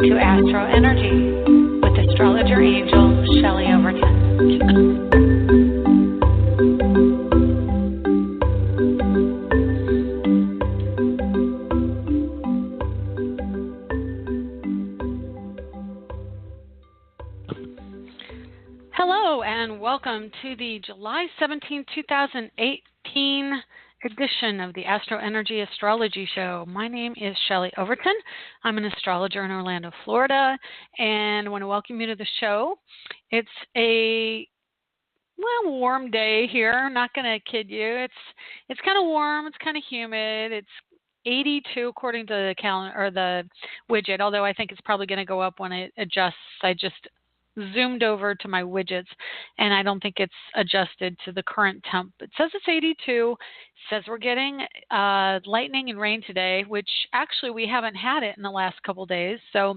to AstroEnergy with astrologer angel Shelley Overton. Hello and welcome to the July 17, 2018 edition of the AstroEnergy Astrology Show. My name is Shelley Overton. I'm an astrologer in Orlando, Florida, and I want to welcome you to the show. It's a warm day here. I'm not going to kid you. It's kind of warm. It's kind of humid. It's 82 according to the calendar or the widget, although I think it's probably going to go up when it adjusts. I just zoomed over to my widgets, and I don't think it's adjusted to the current temp. It says it's 82. It says we're getting lightning and rain today, which actually we haven't had it in the last couple days, so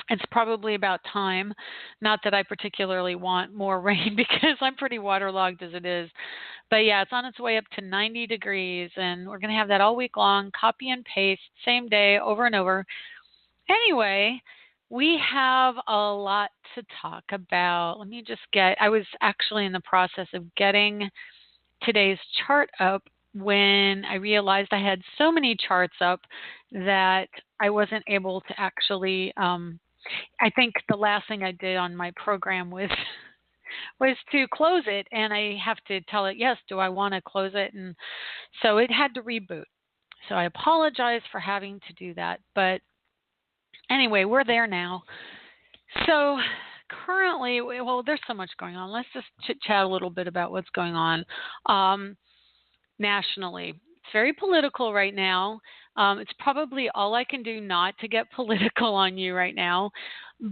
it's probably about time. Not that I particularly want more rain because I'm pretty waterlogged as it is. But yeah, it's on its way up to 90 degrees, and we're going to have that all week long. Copy and paste, same day, over and over. Anyway, we have a lot to talk about. Let me just I was actually in the process of getting today's chart up when I realized I had so many charts up that I wasn't able to actually, I think the last thing I did on my program was to close it, and I have to tell it, yes, do I want to close it? And so it had to reboot. So I apologize for having to do that, but anyway, we're there now. So currently, well, there's so much going on. Let's just chit-chat a little bit about what's going on nationally. It's very political right now. It's probably all I can do not to get political on you right now,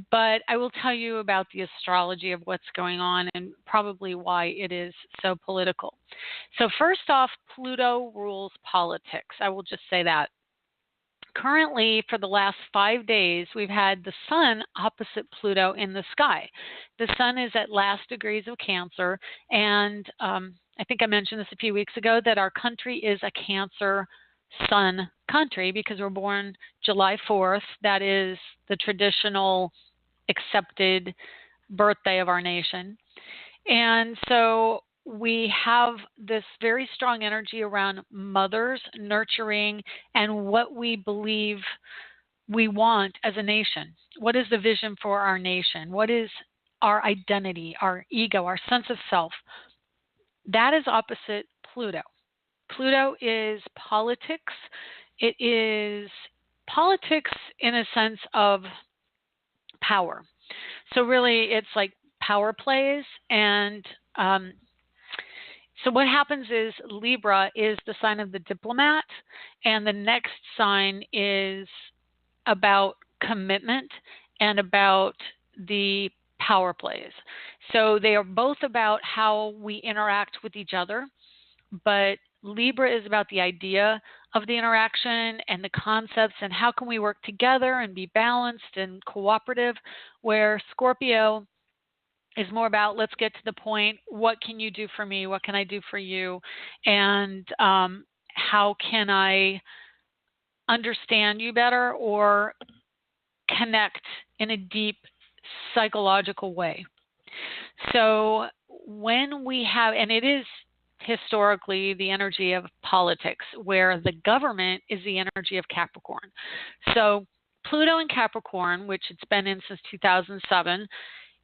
but I will tell you about the astrology of what's going on and probably why it is so political. So first off, Pluto rules politics. I will just say that. Currently, for the last 5 days, we've had the sun opposite Pluto in the sky. The sun is at last degrees of Cancer, and I think I mentioned this a few weeks ago that our country is a Cancer sun country because we're born July 4th. That is the traditional accepted birthday of our nation. And so we have this very strong energy around mothers, nurturing, and what we believe we want as a nation. What is the vision for our nation? What is our identity, our ego, our sense of self? That is opposite Pluto. Pluto is politics. It is politics in a sense of power. So really it's like power plays, and so what happens is Libra is the sign of the diplomat, and the next sign is about commitment and about the power plays. So they are both about how we interact with each other, but Libra is about the idea of the interaction and the concepts and how can we work together and be balanced and cooperative, where Scorpio is more about let's get to the point. What can you do for me? What can I do for you? And how can I understand you better or connect in a deep psychological way? So when we have, and it is historically the energy of politics, where the government is the energy of Capricorn. So Pluto in Capricorn, which it's been in since 2007,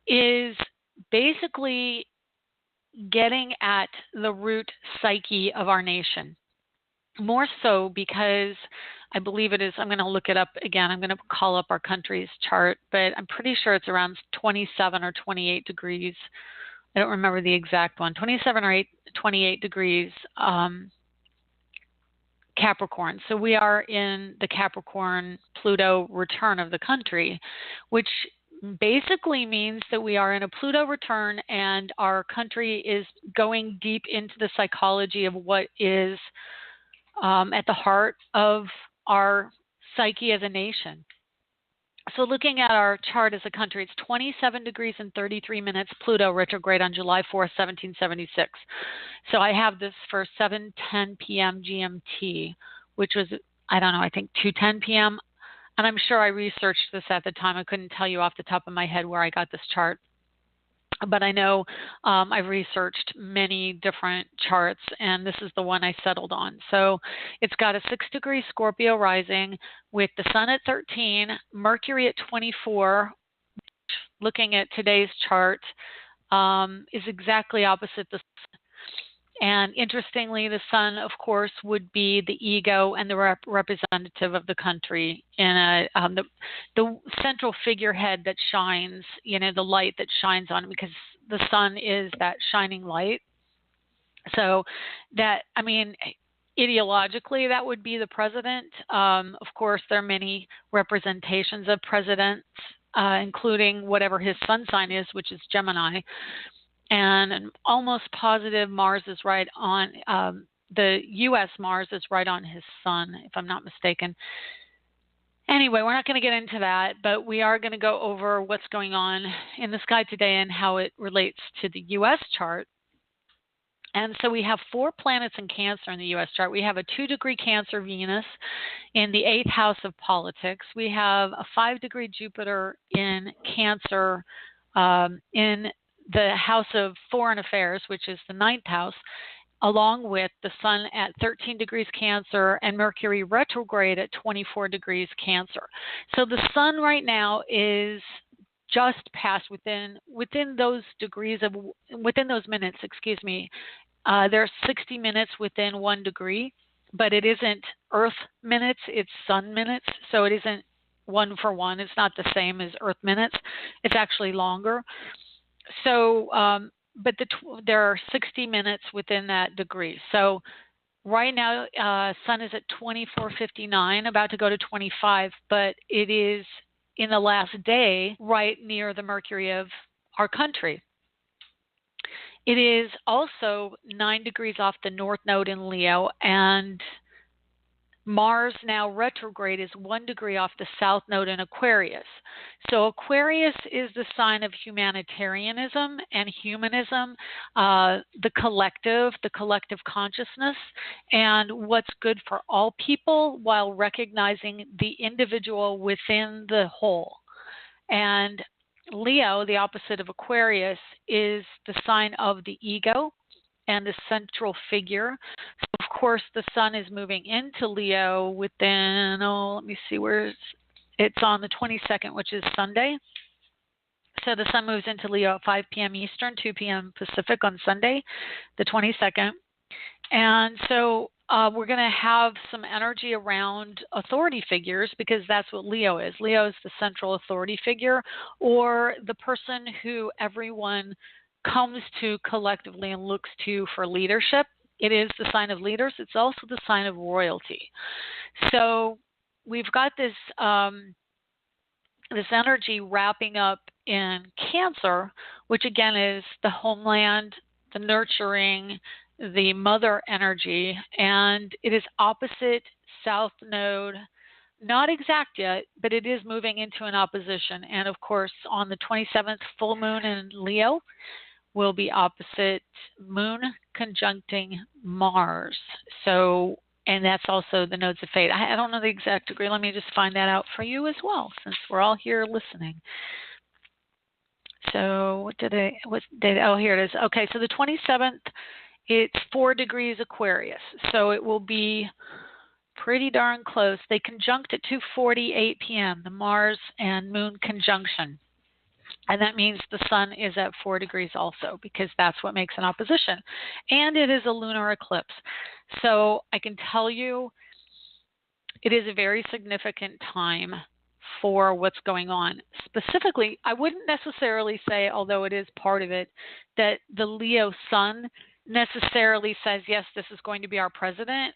is basically getting at the root psyche of our nation. More so because I believe it is, I'm going to look it up again. I'm going to call up our country's chart, but I'm pretty sure it's around 27 or 28 degrees. I don't remember the exact one. 27 or 28 degrees Capricorn. So we are in the Capricorn Pluto return of the country, which basically means that we are in a Pluto return and our country is going deep into the psychology of what is at the heart of our psyche as a nation. So looking at our chart as a country, it's 27 degrees and 33 minutes Pluto retrograde on July 4th, 1776. So I have this for 7:10 p.m. GMT, which was, I don't know, I think 2:10 p.m. And I'm sure I researched this at the time. I couldn't tell you off the top of my head where I got this chart. But I know I've researched many different charts, and this is the one I settled on. So it's got a 6-degree Scorpio rising with the sun at 13, Mercury at 24. Looking at today's chart, is exactly opposite the sun. And interestingly, the sun, of course, would be the ego and the representative of the country, and the central figurehead that shines, the light that shines on it, because the sun is that shining light. So that, ideologically, that would be the president. Of course, there are many representations of presidents, including whatever his sun sign is, which is Gemini. And I'm almost positive Mars is right on, the U.S. Mars is right on his sun, if I'm not mistaken. Anyway, we're not going to get into that, but we are going to go over what's going on in the sky today and how it relates to the U.S. chart. And so we have 4 planets in Cancer in the U.S. chart. We have a 2-degree Cancer Venus in the 8th house of politics. We have a 5-degree Jupiter in Cancer in the house of foreign affairs, which is the 9th house, along with the sun at 13 degrees Cancer and Mercury retrograde at 24 degrees Cancer. So the sun right now is just past within those minutes, there's 60 minutes within 1 degree, but it isn't Earth minutes, it's sun minutes. So it isn't 1 for 1. It's not the same as Earth minutes. It's actually longer. So, but there are 60 minutes within that degree. So right now, sun is at 24:59, about to go to 25, but it is in the last day right near the Mercury of our country. It is also 9 degrees off the North Node in Leo, and Mars now retrograde is 1 degree off the South Node in Aquarius. So Aquarius is the sign of humanitarianism and humanism, the collective consciousness, and what's good for all people while recognizing the individual within the whole. And Leo, the opposite of Aquarius, is the sign of the ego and the central figure. So of course, the sun is moving into Leo within, let me see where it's on the 22nd, which is Sunday. So the sun moves into Leo at 5 p.m. Eastern, 2 p.m. Pacific on Sunday, the 22nd. And so we're going to have some energy around authority figures, because that's what Leo is. Leo is the central authority figure, or the person who everyone comes to collectively and looks to for leadership. It is the sign of leaders. It's also the sign of royalty. So we've got this this energy wrapping up in Cancer, which again is the homeland, the nurturing, the mother energy, and it is opposite South Node. Not exact yet, but it is moving into an opposition. And of course, on the 27th, full moon in Leo will be opposite Moon conjuncting Mars. So, and that's also the nodes of fate. I don't know the exact degree. Let me just find that out for you as well, since we're all here listening. So oh, here it is. Okay, so the 27th, it's 4 degrees Aquarius. So it will be pretty darn close. They conjunct at 2:48 p.m., the Mars and Moon conjunction. And that means the sun is at 4 degrees also, because that's what makes an opposition. And it is a lunar eclipse. So I can tell you it is a very significant time for what's going on. Specifically, I wouldn't necessarily say, although it is part of it, that the Leo sun necessarily says, yes, this is going to be our president.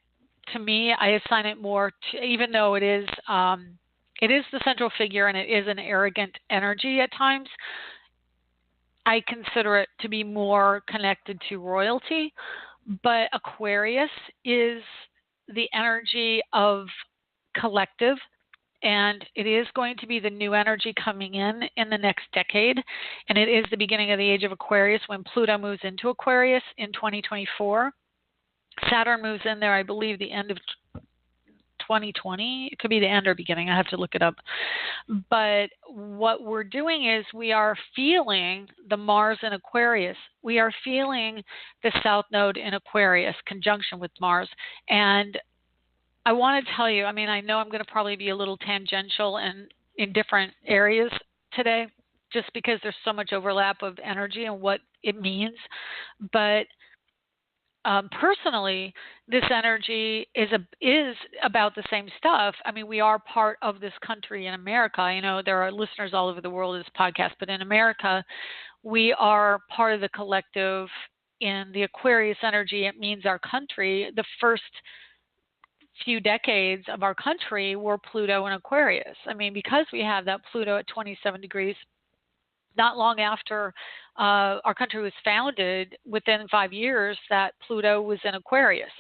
To me, I assign it more to, even though it is the central figure and it is an arrogant energy at times, I consider it to be more connected to royalty. But Aquarius is the energy of collective, and it is going to be the new energy coming in the next decade. And it is the beginning of the age of Aquarius when Pluto moves into Aquarius in 2024. Saturn moves in there, I believe, the end of 2020. It could be the end or beginning. I have to look it up. But what we're doing is we are feeling the Mars in Aquarius. We are feeling the South Node in Aquarius conjunction with Mars. And I want to tell you, I mean, I know I'm going to probably be a little tangential and in different areas today, just because there's so much overlap of energy and what it means. But personally, this energy is about the same stuff. I mean, we are part of this country in America. I know there are listeners all over the world of this podcast, but in America, we are part of the collective. In the Aquarius energy, it means our country. The first few decades of our country were Pluto and Aquarius. I mean, because we have that Pluto at 27 degrees, not long after our country was founded, within 5 years, that Pluto was in Aquarius.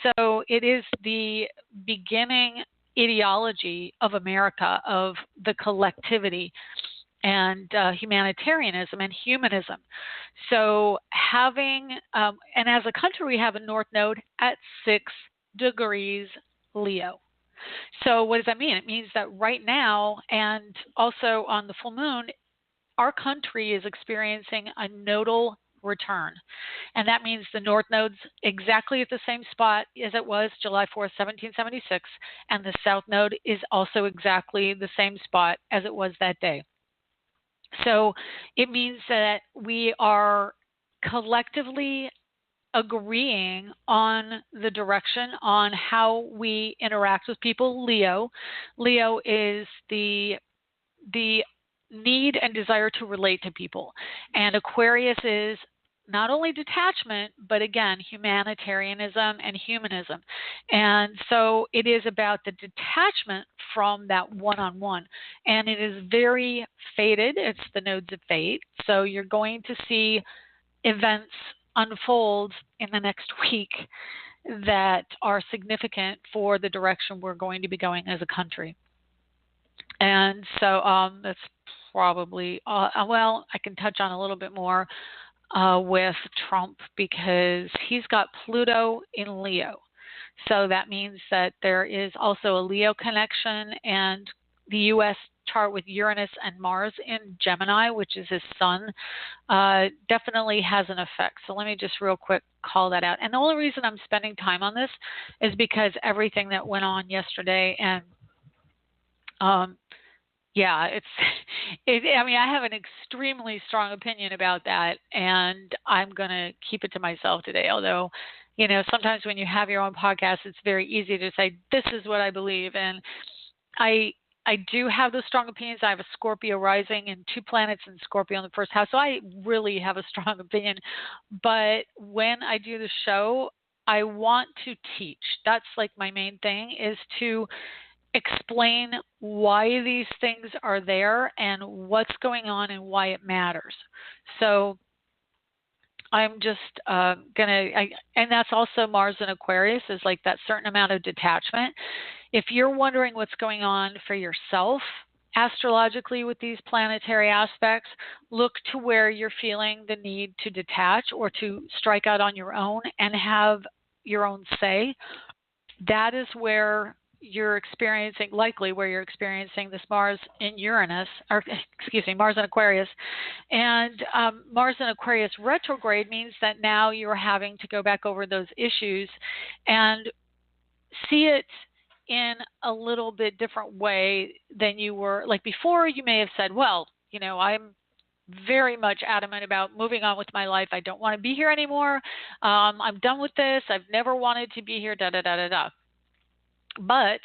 So it is the beginning ideology of America, of the collectivity and humanitarianism and humanism. So having, and as a country, we have a North Node at 6 degrees Leo. So what does that mean? It means that right now, and also on the full moon, our country is experiencing a nodal return. And that means the North Node's exactly at the same spot as it was July 4th, 1776, and the South Node is also exactly the same spot as it was that day. So it means that we are collectively agreeing on the direction on how we interact with people. Leo is the need and desire to relate to people, and Aquarius is not only detachment, but again, humanitarianism and humanism. And so it is about the detachment from that one-on-one. And it is very fated. It's the nodes of fate. So you're going to see events unfold in the next week that are significant for the direction we're going to be going as a country. And so that's probably, well, I can touch on a little bit more with Trump, because he's got Pluto in Leo. So that means that there is also a Leo connection, and the U.S. chart with Uranus and Mars in Gemini, which is his sun, definitely has an effect. So let me just real quick call that out. And the only reason I'm spending time on this is because everything that went on yesterday, and yeah, I mean, I have an extremely strong opinion about that, and I'm going to keep it to myself today. Although, you know, sometimes when you have your own podcast, it's very easy to say, this is what I believe. And I do have those strong opinions. I have a Scorpio rising and 2 planets in Scorpio in the first house, so I really have a strong opinion. But when I do the show, I want to teach. That's like my main thing, is to explain why these things are there and what's going on and why it matters. So I'm just and that's also Mars in Aquarius, is like that certain amount of detachment. If you're wondering what's going on for yourself astrologically with these planetary aspects, look to where you're feeling the need to detach or to strike out on your own and have your own say. That is where you're experiencing, likely where you're experiencing this Mars in Uranus, or excuse me, Mars in Aquarius. And Mars in Aquarius retrograde means that now you're having to go back over those issues and see it in a little bit different way than you were. Like before, you may have said, well, you know, I'm very much adamant about moving on with my life. I don't want to be here anymore. I'm done with this. I've never wanted to be here, da-da-da-da-da. But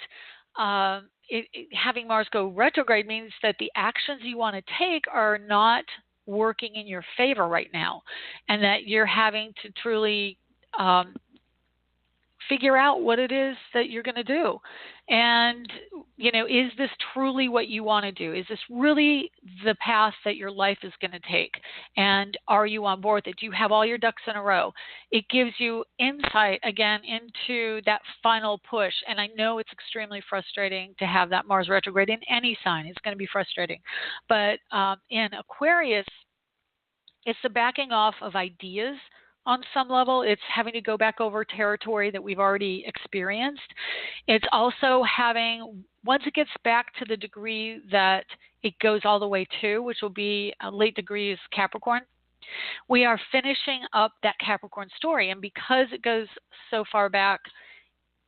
having Mars go retrograde means that the actions you want to take are not working in your favor right now, and that you're having to truly figure out what it is that you're going to do. And, you know, is this truly what you want to do? Is this really the path that your life is going to take? And are you on board with it? Do you have all your ducks in a row? It gives you insight, again, into that final push. And I know it's extremely frustrating to have that Mars retrograde in any sign. It's going to be frustrating. But in Aquarius, it's the backing off of ideas, on some level. It's having to go back over territory that we've already experienced. It's also having, once it gets back to the degree that it goes all the way to, which will be late degrees Capricorn, we are finishing up that Capricorn story. And because it goes so far back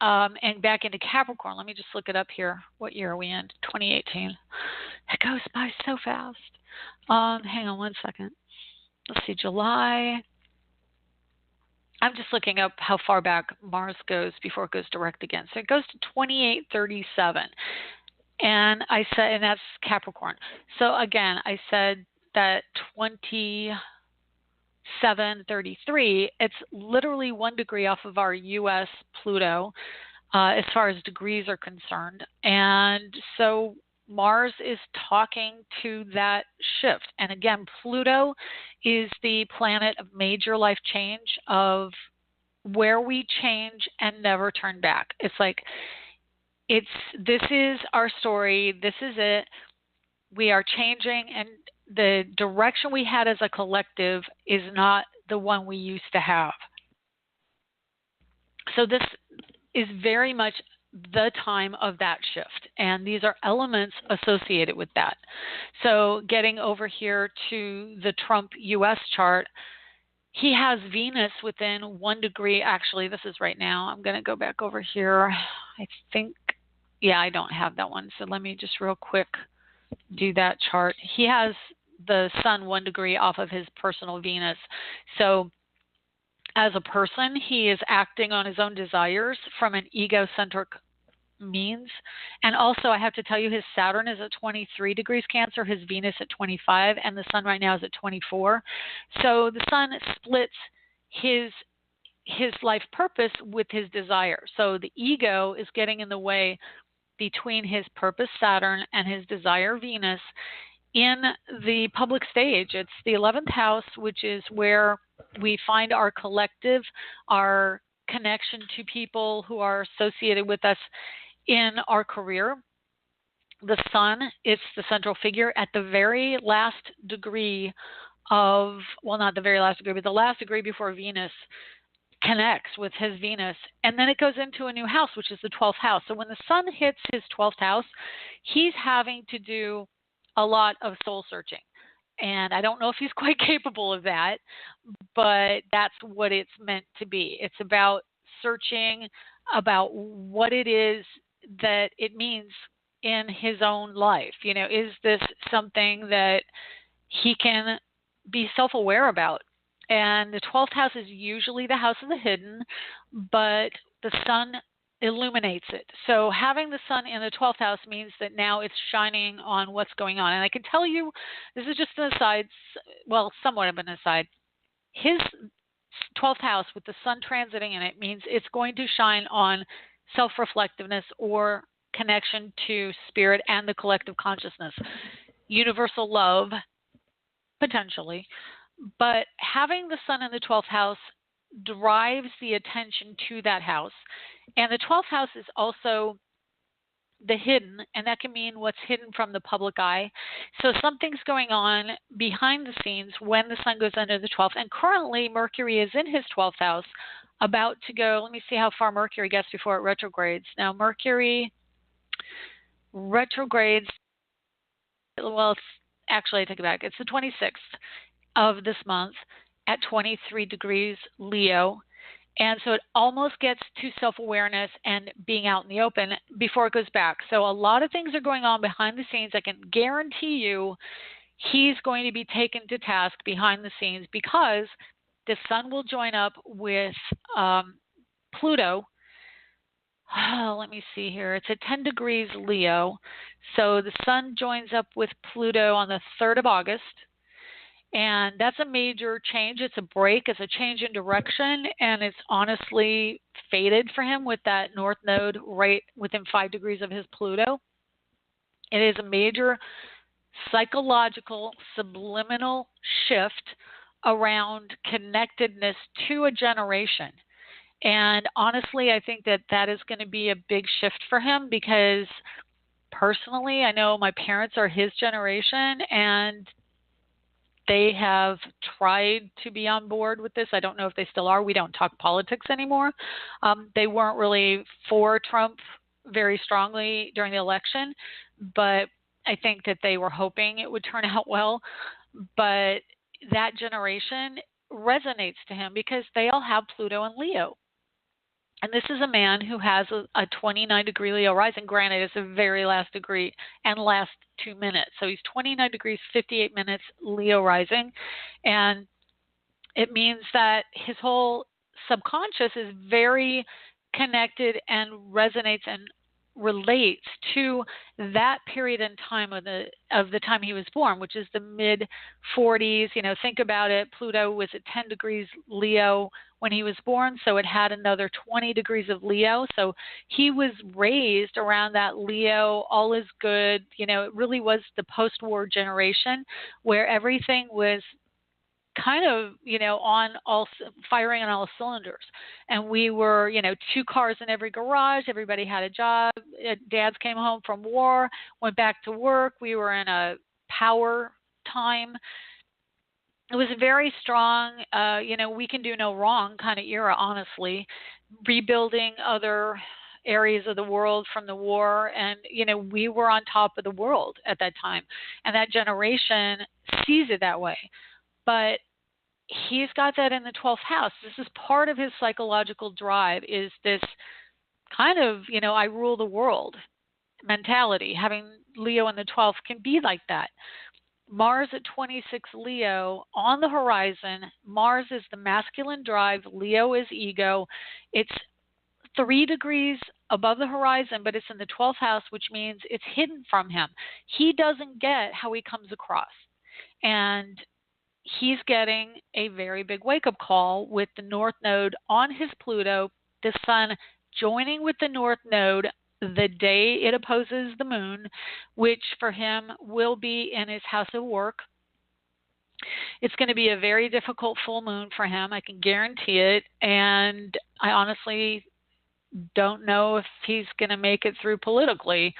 and back into Capricorn, let me just look it up here. What year are we in? 2018. It goes by so fast. Hang on one second. Let's see, July. I'm just looking up how far back Mars goes before it goes direct again. So it goes to 2837. And I said, and that's Capricorn. So again, I said that 2733, it's literally 1 degree off of our US Pluto as far as degrees are concerned. And so Mars is talking to that shift. And again, Pluto is the planet of major life change, of where we change and never turn back. It's like, this is our story. This is it. We are changing, and the direction we had as a collective is not the one we used to have. So this is very much the time of that shift, and these are elements associated with that. So getting over here to the Trump US chart, he has Venus within 1 degree. Actually, this is right now. I'm going to go back over here. I think, yeah, I don't have that one. So let me just real quick do that chart. He has the sun 1 degree off of his personal Venus. So as a person, he is acting on his own desires from an egocentric means. And also, I have to tell you, his Saturn is at 23 degrees Cancer, his Venus at 25, and the sun right now is at 24. So the sun splits his life purpose with his desire. So the ego is getting in the way between his purpose Saturn and his desire Venus in the public stage. It's the 11th house, which is where we find our collective, our connection to people who are associated with us in our career. The sun, it's the central figure at the very last degree of, well, not the very last degree, but the last degree before Venus connects with his Venus, and then it goes into a new house, which is the 12th house. So when the sun hits his 12th house, he's having to do a lot of soul searching. And I don't know if he's quite capable of that, but that's what it's meant to be. It's about searching about what it is that it means in his own life. You know, is this something that he can be self-aware about? And the 12th house is usually the house of the hidden, but the sun illuminates it. So having the sun in the 12th house means that now it's shining on what's going on. And I can tell you, this is just an aside, well, somewhat of an aside. His 12th house with the sun transiting in it means it's going to shine on self-reflectiveness or connection to spirit and the collective consciousness. Universal love, potentially. But having the sun in the 12th house drives the attention to that house. And the 12th house is also the hidden, and that can mean what's hidden from the public eye. So something's going on behind the scenes when the sun goes under the 12th. And currently, Mercury is in his 12th house, about to go. Let me see how far Mercury gets before it retrogrades. Now, Mercury retrogrades, well, actually, I take it back. It's the 26th of this month at 23 degrees Leo. And so it almost gets to self-awareness and being out in the open before it goes back. So a lot of things are going on behind the scenes. I can guarantee you he's going to be taken to task behind the scenes, because the sun will join up with Pluto. Let me see here. It's at 10 degrees Leo. So the sun joins up with Pluto on the 3rd of August. And that's a major change. It's a break. It's a change in direction. And it's honestly fated for him with that north node right within 5 degrees of his Pluto. It is a major psychological subliminal shift around connectedness to a generation. And honestly, I think that that is going to be a big shift for him, because personally, I know my parents are his generation, and they have tried to be on board with this. I don't know if they still are. We don't talk politics anymore. They weren't really for Trump very strongly during the election, but I think that they were hoping it would turn out well. But that generation resonates to him because they all have Pluto and Leo. And this is a man who has a 29-degree Leo rising. Granted, it's a very last degree and last 2 minutes. So he's 29 degrees, 58 minutes Leo rising. And it means that his whole subconscious is very connected and resonates and relates to that period in time of the time he was born, which is the mid 40s. Think about it. Pluto was at 10 degrees Leo when he was born, so it had another 20 degrees of Leo. So he was raised around that Leo, all is good. It really was the post-war generation where everything was kind of, firing on all cylinders. And we were, 2 cars in every garage. Everybody had a job. Dads came home from war, went back to work. We were in a power time. It was a very strong, we can do no wrong kind of era, honestly, rebuilding other areas of the world from the war. And, we were on top of the world at that time. And that generation sees it that way. But he's got that in the 12th house. This is part of his psychological drive, is this kind of, I rule the world mentality. Having Leo in the 12th can be like that. Mars at 26 Leo on the horizon. Mars is the masculine drive. Leo is ego. It's 3 degrees above the horizon, but it's in the 12th house, which means it's hidden from him. He doesn't get how he comes across. And he's getting a very big wake-up call with the North Node on his Pluto, the Sun joining with the North Node the day it opposes the Moon, which for him will be in his house of work. It's going to be a very difficult full moon for him, I can guarantee it, and I honestly don't know if he's going to make it through politically,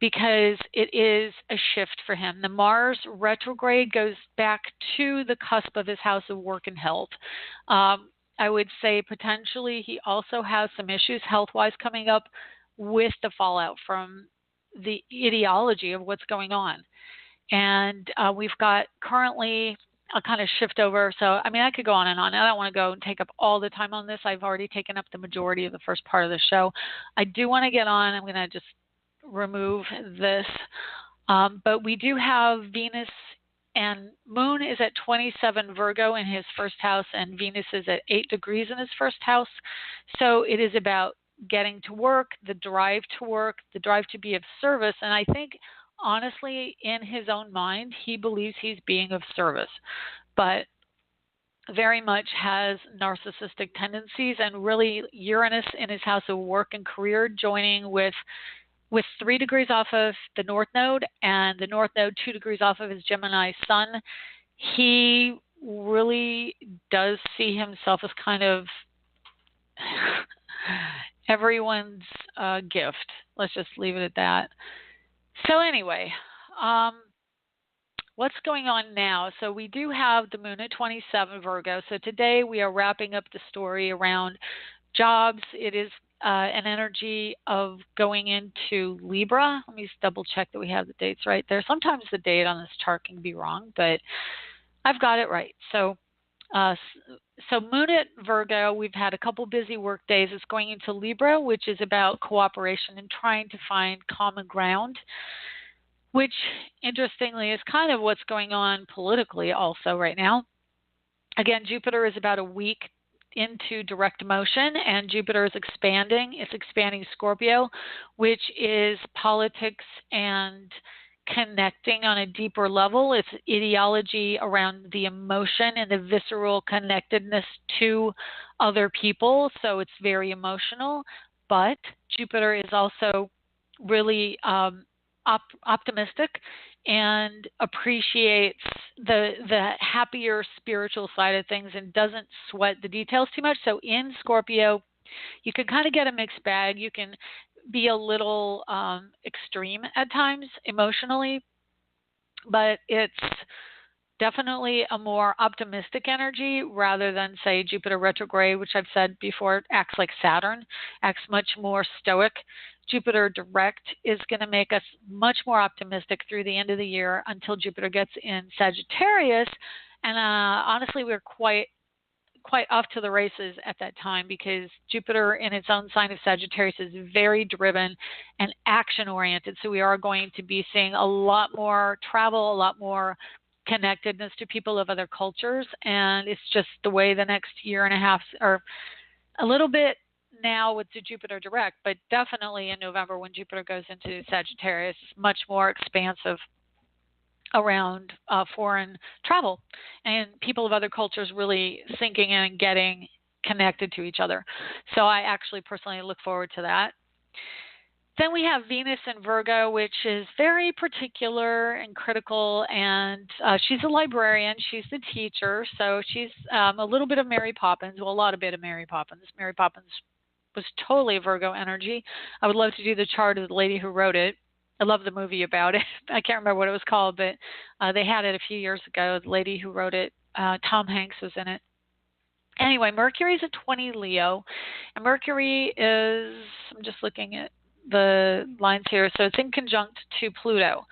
because it is a shift for him. The Mars retrograde goes back to the cusp of his house of work and health. I would say potentially he also has some issues health-wise coming up with the fallout from the ideology of what's going on. And we've got currently a kind of shift over. So, I could go on and on. I don't want to go and take up all the time on this. I've already taken up the majority of the first part of the show. I do want to get on. I'm going to just remove this. But we do have Venus, and Moon is at 27 Virgo in his first house, and Venus is at 8 degrees in his first house. So it is about getting to work, the drive to work, the drive to be of service. And I think, honestly, in his own mind, he believes he's being of service, but very much has narcissistic tendencies. And really, Uranus in his house of work and career joining with 3 degrees off of the North Node, and the North Node 2 degrees off of his Gemini Sun, he really does see himself as kind of everyone's gift. Let's just leave it at that. So anyway, what's going on now? So we do have the Moon at 27 Virgo. So today we are wrapping up the story around jobs. It is an energy of going into Libra. Let me just double check that we have the dates right there. Sometimes the date on this chart can be wrong, but I've got it right. So Moon at Virgo, we've had a couple busy work days. It's going into Libra, which is about cooperation and trying to find common ground, which interestingly is kind of what's going on politically also right now. Again, Jupiter is about a week into direct motion, and Jupiter is expanding. It's expanding Scorpio, which is politics and connecting on a deeper level. It's ideology around the emotion and the visceral connectedness to other people. So it's very emotional, but Jupiter is also really optimistic and appreciates the happier spiritual side of things and doesn't sweat the details too much. So in Scorpio, you can kind of get a mixed bag. You can be a little extreme at times emotionally, but it's definitely a more optimistic energy rather than, say, Jupiter retrograde, which I've said before acts like Saturn, acts much more stoic. Jupiter direct is going to make us much more optimistic through the end of the year until Jupiter gets in Sagittarius. And honestly, we're quite off to the races at that time because Jupiter in its own sign of Sagittarius is very driven and action oriented. So we are going to be seeing a lot more travel, a lot more connectedness to people of other cultures. And it's just the way the next year and a half, or a little bit now with the Jupiter direct, but definitely in November when Jupiter goes into Sagittarius, much more expansive around foreign travel and people of other cultures really sinking in and getting connected to each other. So I actually personally look forward to that. Then we have Venus in Virgo, which is very particular and critical, and she's a librarian. She's the teacher, so she's a little bit of Mary Poppins. Well, a lot of bit of Mary Poppins. Mary Poppins was totally Virgo energy. I would love to do the chart of the lady who wrote it. I love the movie about it. I can't remember what it was called, but they had it a few years ago. The lady who wrote it, Tom Hanks was in it. Anyway, Mercury is a 20 Leo, and Mercury is, I'm just looking at the lines here, so it's in conjunct to Pluto.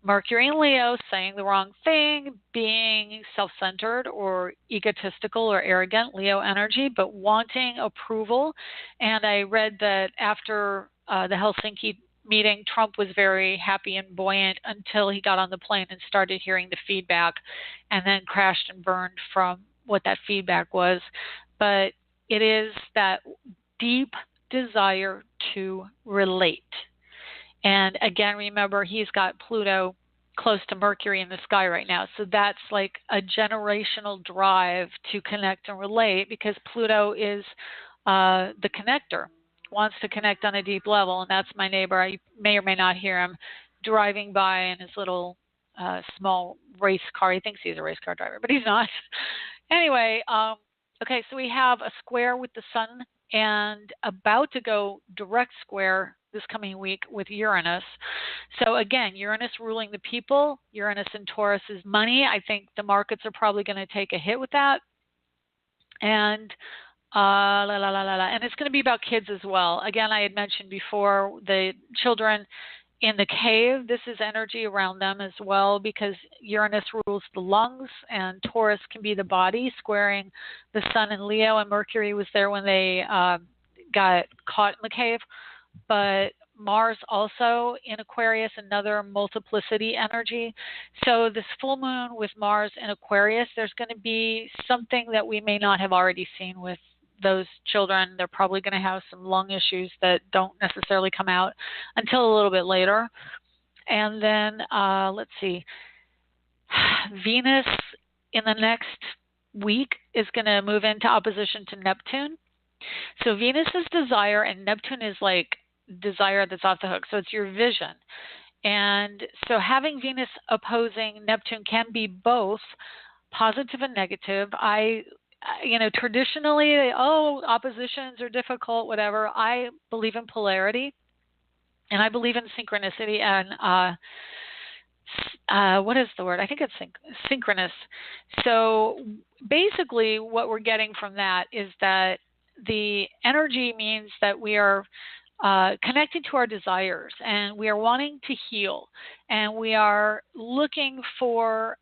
Mercury in Leo, saying the wrong thing, being self-centered or egotistical or arrogant, Leo energy, but wanting approval. And I read that after the Helsinki meeting, Trump was very happy and buoyant until he got on the plane and started hearing the feedback and then crashed and burned from what that feedback was. But it is that deep desire to relate. And again, remember, he's got Pluto close to Mercury in the sky right now. So that's like a generational drive to connect and relate because Pluto is the connector. Wants to connect on a deep level, and that's my neighbor. I may or may not hear him driving by in his little small race car. He thinks he's a race car driver, but he's not. Anyway, okay, so we have a square with the sun and about to go direct square this coming week with Uranus. So again, Uranus ruling the people, Uranus in Taurus is money. I think the markets are probably going to take a hit with that. And and it's going to be about kids as well. Again, I had mentioned before the children in the cave. This is energy around them as well because Uranus rules the lungs and Taurus can be the body, squaring the sun in Leo, and Mercury was there when they got caught in the cave. But Mars also in Aquarius, another multiplicity energy. So this full moon with Mars in Aquarius, there's going to be something that we may not have already seen with those children. They're probably going to have some lung issues that don't necessarily come out until a little bit later. And then let's see, Venus in the next week is going to move into opposition to Neptune. So Venus is desire and Neptune is like desire that's off the hook. So it's your vision. And so having Venus opposing Neptune can be both positive and negative. Traditionally, oppositions are difficult, whatever. I believe in polarity, and I believe in synchronicity. And what is the word? I think it's synchronous. So basically, what we're getting from that is that the energy means that we are connected to our desires, and we are wanting to heal, and we are looking for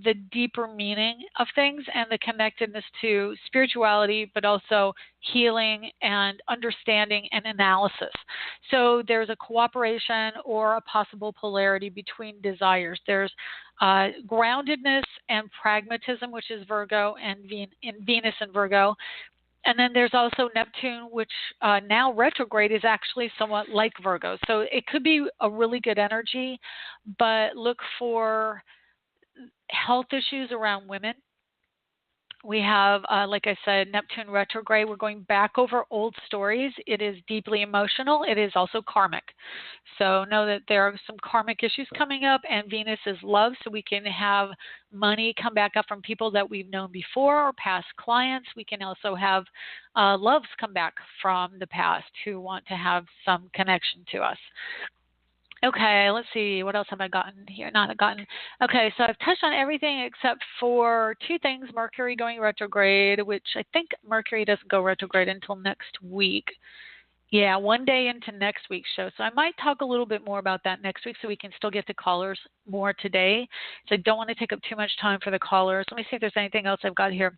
the deeper meaning of things and the connectedness to spirituality, but also healing and understanding and analysis. So there's a cooperation or a possible polarity between desires. There's groundedness and pragmatism, which is Virgo, and Venus and Virgo. And then there's also Neptune, which now retrograde is actually somewhat like Virgo. So it could be a really good energy, but look for health issues around women. We have, like I said, Neptune retrograde. We're going back over old stories. It is deeply emotional. It is also karmic. So know that there are some karmic issues coming up, and Venus is love, so we can have money come back up from people that we've known before or past clients. We can also have loves come back from the past who want to have some connection to us. Okay, let's see. What else have I gotten here? Not gotten. Okay, so I've touched on everything except for two things. Mercury going retrograde, which I think Mercury doesn't go retrograde until next week. Yeah, one day into next week's show. So I might talk a little bit more about that next week so we can still get to callers more today. So I don't want to take up too much time for the callers. Let me see if there's anything else I've got here.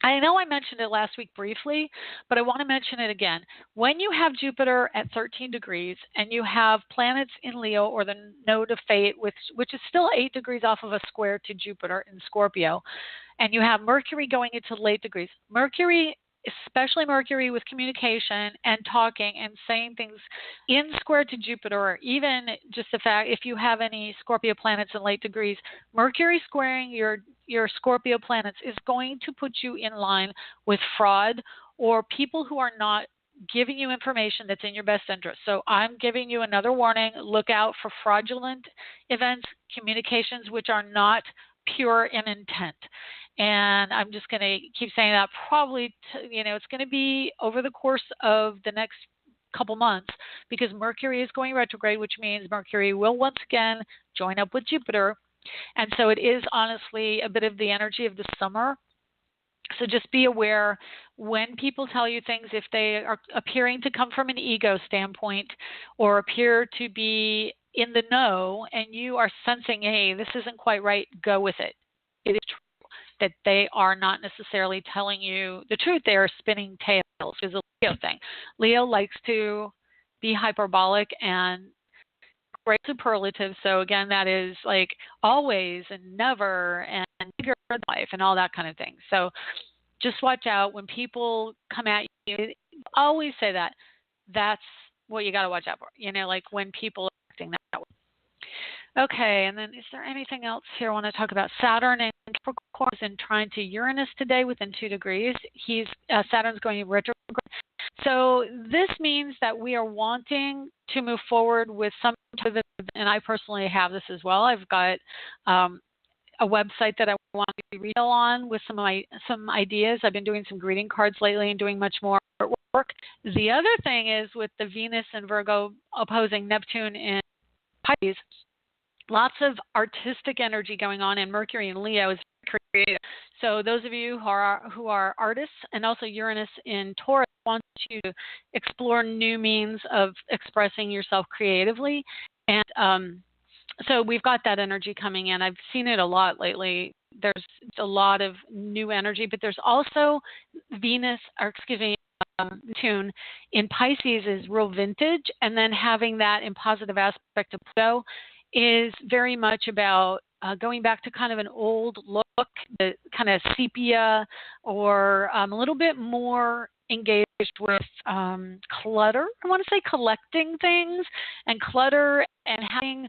I know I mentioned it last week briefly, but I want to mention it again. When you have Jupiter at 13 degrees and you have planets in Leo, or the node of fate, which is still 8 degrees off of a square to Jupiter in Scorpio, and you have Mercury going into late degrees, Mercury, especially Mercury with communication and talking and saying things in square to Jupiter, or even just the fact if you have any Scorpio planets in late degrees, Mercury squaring your Scorpio planets is going to put you in line with fraud or people who are not giving you information that's in your best interest. So I'm giving you another warning. Look out for fraudulent events, communications which are not pure in intent. And I'm just going to keep saying that probably, it's going to be over the course of the next couple months, because Mercury is going retrograde, which means Mercury will once again join up with Jupiter. And so it is honestly a bit of the energy of the summer. So just be aware when people tell you things, if they are appearing to come from an ego standpoint or appear to be in the know and you are sensing, hey, this isn't quite right, go with it. It is true that they are not necessarily telling you the truth. They are spinning tails. It's a Leo thing. Leo likes to be hyperbolic and great superlative. So again, that is like always and never and bigger than life and all that kind of thing. So just watch out when people come at you. Always say that. That's what you got to watch out for. Like when people are acting that way. Okay, and then is there anything else here I want to talk about? Saturn and Capricorn is in trine to Uranus today within 2 degrees. Saturn's going retrograde. So this means that we are wanting to move forward with some type of, and I personally have this as well. I've got a website that I want to retail on with some ideas. I've been doing some greeting cards lately and doing much more work. The other thing is with the Venus and Virgo opposing Neptune in Pisces, lots of artistic energy going on, and Mercury in Leo is creative. So those of you who are artists, and also Uranus in Taurus wants you to explore new means of expressing yourself creatively. And so we've got that energy coming in. I've seen it a lot lately. There's a lot of new energy, but there's also Neptune in Pisces is real vintage, and then having that in positive aspect of Pluto is very much about going back to kind of an old look, the kind of sepia, or a little bit more engaged with clutter. I want to say collecting things and clutter and having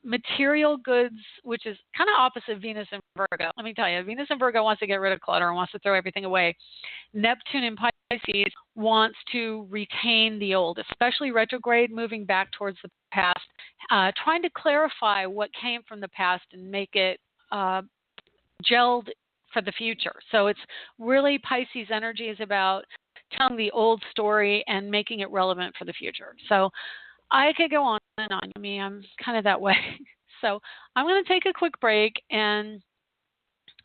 material goods, which is kind of opposite Venus and Virgo. Let me tell you, Venus and Virgo wants to get rid of clutter and wants to throw everything away. Neptune in Pisces wants to retain the old, especially retrograde, moving back towards the past, trying to clarify what came from the past and make it gelled for the future. So it's really Pisces energy is about telling the old story and making it relevant for the future. So I could go on and on. I mean, I'm kind of that way. So I'm going to take a quick break. And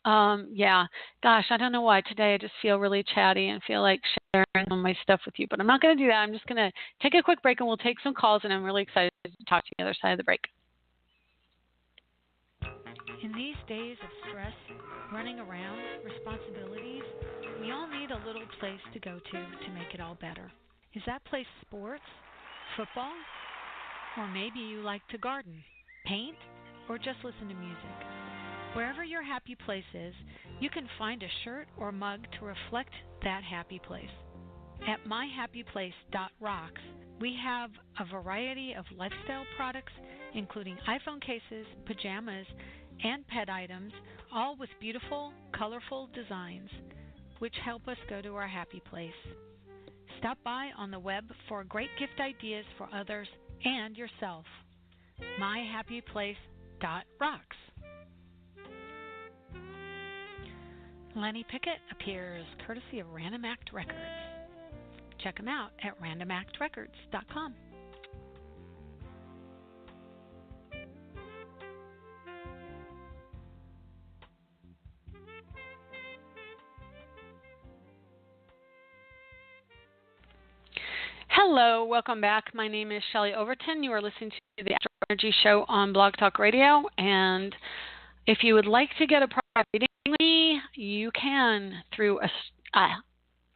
gosh, I don't know why. Today I just feel really chatty and feel like sharing all my stuff with you. But I'm not going to do that. I'm just going to take a quick break, and we'll take some calls. And I'm really excited to talk to you on the other side of the break. In these days of stress, running around, responsibilities, we all need a little place to go to make it all better. Is that place sports? Football? Or maybe you like to garden, paint, or just listen to music. Wherever your happy place is, you can find a shirt or mug to reflect that happy place. At myhappyplace.rocks, we have a variety of lifestyle products, including iPhone cases, pajamas, and pet items, all with beautiful, colorful designs, which help us go to our happy place. Stop by on the web for great gift ideas for others and yourself. myhappyplace.rocks. Lenny Pickett appears courtesy of Random Act Records. Check them out at randomactrecords.com. Hello, welcome back. My name is Shelley Overton. You are listening to the AstroEnergy show on Blog Talk Radio. And if you would like to get a private reading with me, you can through I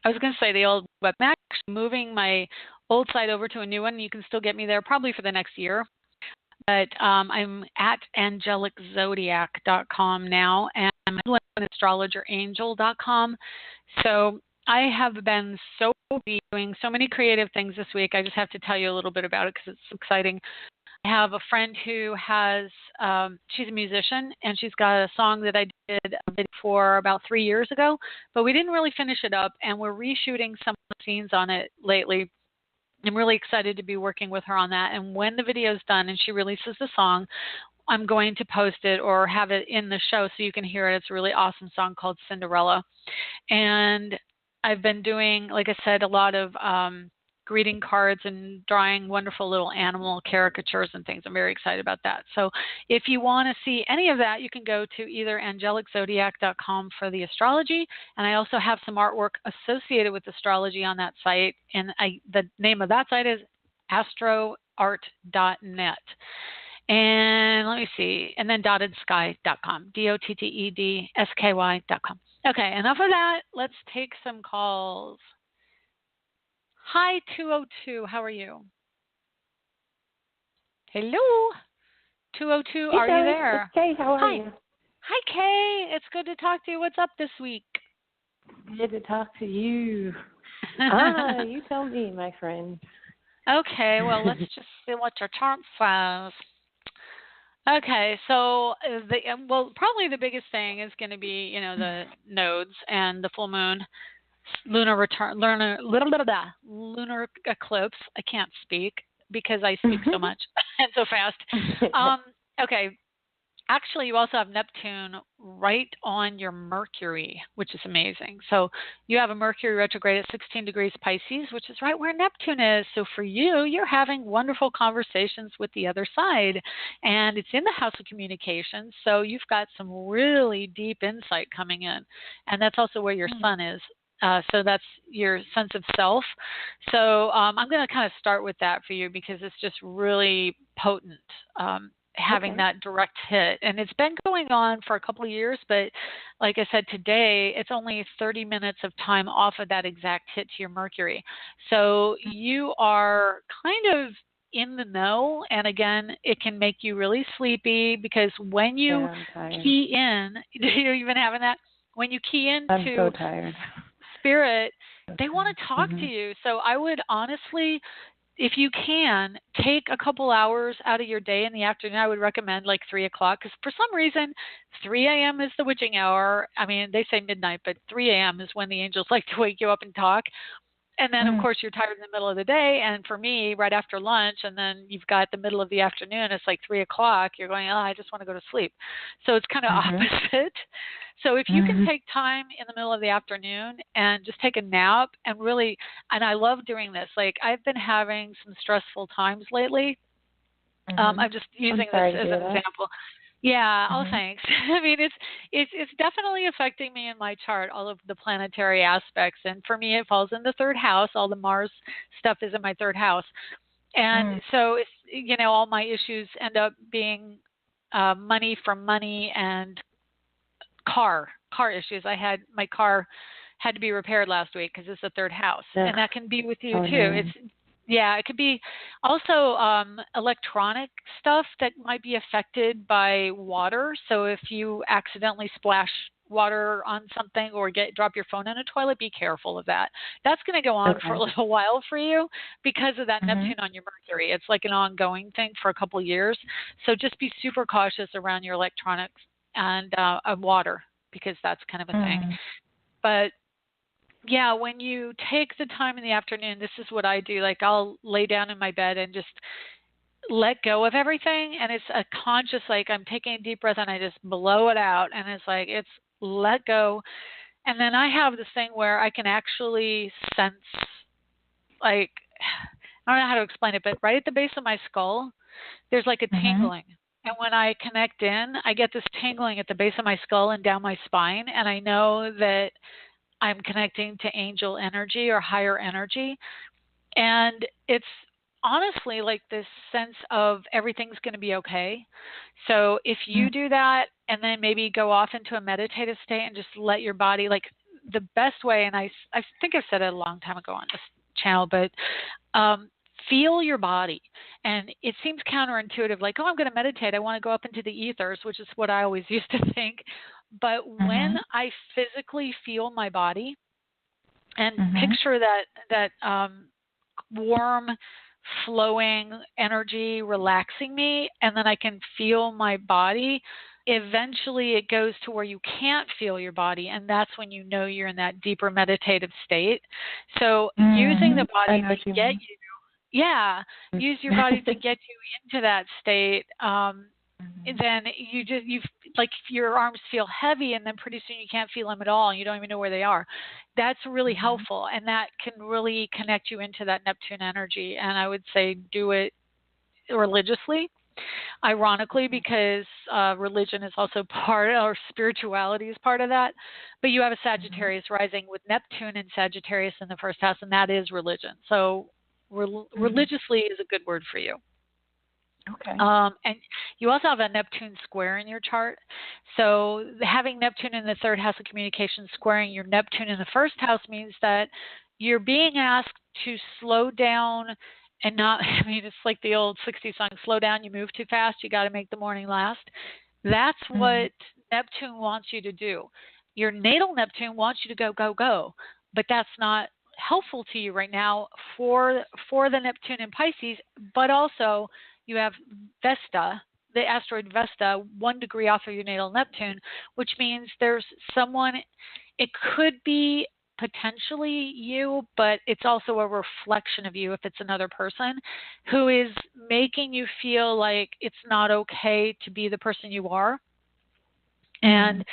was going to say the old web. I'm actually moving my old site over to a new one. You can still get me there probably for the next year. But I'm at angeliczodiac.com now, and I'm at astrologerangel.com. So I have been so busy doing so many creative things this week. I just have to tell you a little bit about it because it's exciting. I have a friend who has, she's a musician, and she's got a song that I did for about 3 years ago, but we didn't really finish it up, and we're reshooting some of the scenes on it lately. I'm really excited to be working with her on that. And when the video is done and she releases the song, I'm going to post it or have it in the show so you can hear it. It's a really awesome song called Cinderella. And I've been doing, like I said, a lot of greeting cards and drawing wonderful little animal caricatures and things. I'm very excited about that. So if you want to see any of that, you can go to either angeliczodiac.com for the astrology, and I also have some artwork associated with astrology on that site, and the name of that site is astroart.net. And let me see, and then dottedsky.com, dottedsky.com. Okay, enough of that. Let's take some calls. Hi, 202. How are you? Hello, 202. Hey, are Shelley. you there? It's Kay. How are you? Hi, Kay. It's good to talk to you. What's up this week? Good to talk to you. You tell me, my friend. Okay, well, let's just see what your chart says. Okay, so probably the biggest thing is going to be, the nodes and the full moon. Lunar eclipse. I can't speak because I speak so much and so fast. Okay. Actually, you also have Neptune right on your Mercury, which is amazing. So you have a Mercury retrograde at 16 degrees Pisces, which is right where Neptune is. So for you, you're having wonderful conversations with the other side. And it's in the house of communication. So you've got some really deep insight coming in. And that's also where your sun is. So that's your sense of self. So I'm going to kind of start with that for you because it's just really potent, having that direct hit. And it's been going on for a couple of years, but like I said, today it's only 30 minutes of time off of that exact hit to your Mercury. So you are kind of in the know, and again, it can make you really sleepy because when you key in, you've been having that? When you key into I'm so tired. Spirit, they want to talk to you. So I would honestly, if you can, take a couple hours out of your day in the afternoon. I would recommend like 3 o'clock because for some reason 3 a.m. is the witching hour. I mean, they say midnight, but 3 a.m. is when the angels like to wake you up and talk. And then, of course, you're tired in the middle of the day. And for me, right after lunch, and then you've got the middle of the afternoon, it's like 3 o'clock. You're going, I just want to go to sleep. So it's kind of opposite. So if you can take time in the middle of the afternoon and just take a nap and really, and I love doing this. Like I've been having some stressful times lately. I'm just using this as an example. Yeah, thanks. I mean, it's definitely affecting me in my chart, all of the planetary aspects. And for me, it falls in the third house. All the Mars stuff is in my third house. And so, it's, all my issues end up being money and car issues. My car had to be repaired last week because it's the third house. And that can be with you too. It could be also electronic stuff that might be affected by water. So if you accidentally splash water on something or drop your phone in a toilet, be careful of that. That's going to go on for a little while for you because of that Neptune on your Mercury. It's like an ongoing thing for a couple years. So just be super cautious around your electronics and water because that's kind of a thing. But yeah, when you take the time in the afternoon, this is what I do. Like I'll lay down in my bed and just let go of everything. And it's a conscious, like I'm taking a deep breath and I just blow it out. And it's like, it's let go. And then I have this thing where I can actually sense, like, I don't know how to explain it, but right at the base of my skull, there's like a tingling. And when I connect in, I get this tingling at the base of my skull and down my spine. And I know that I'm connecting to angel energy or higher energy. And it's honestly like this sense of everything's going to be okay. So if you do that and then maybe go off into a meditative state and just let your body, like the best way, and I think I've said it a long time ago on this channel, but feel your body. And it seems counterintuitive, like, oh, I'm going to meditate. I want to go up into the ethers, which is what I always used to think. But when I physically feel my body and picture that warm, flowing energy relaxing me, and then I can feel my body, eventually it goes to where you can't feel your body, and that's when you know you're in that deeper meditative state. So using the body to get you, use your body to get you into that state. Then you've like your arms feel heavy, and then pretty soon you can't feel them at all, and you don't even know where they are. That's really helpful, and that can really connect you into that Neptune energy. And I would say do it religiously. Ironically, because religion is also part, or spirituality is part of that. But you have a Sagittarius rising with Neptune and Sagittarius in the first house, and that is religion. So religiously is a good word for you. Okay. And you also have a Neptune square in your chart. So having Neptune in the third house of communication squaring your Neptune in the first house means that you're being asked to slow down and not, I mean, it's like the old 60s song, slow down, you move too fast, you got to make the morning last. That's what Neptune wants you to do. Your natal Neptune wants you to go, go, go. But that's not helpful to you right now for the Neptune in Pisces, but also you have Vesta, the asteroid Vesta, 1 degree off of your natal Neptune, which means there's someone, it could be potentially you, but it's also a reflection of you if it's another person who is making you feel like it's not okay to be the person you are. And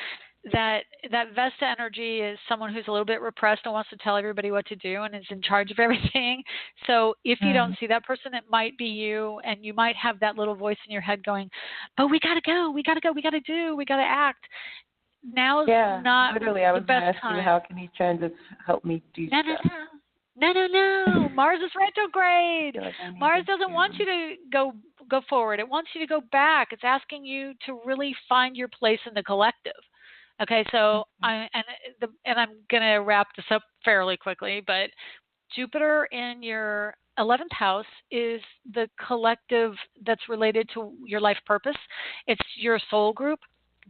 that Vesta energy is someone who's a little bit repressed and wants to tell everybody what to do and is in charge of everything. So if you don't see that person, it might be you, and you might have that little voice in your head going, but we got to go, we got to go, we got to do, we got to act. Now's not literally, I was the best going to ask time. you, how can these transits help me do stuff? No. Mars is retrograde. Like Mars doesn't want you to go forward. It wants you to go back. It's asking you to really find your place in the collective. Okay, so I'm going to wrap this up fairly quickly, but Jupiter in your 11th house is the collective that's related to your life purpose. It's your soul group.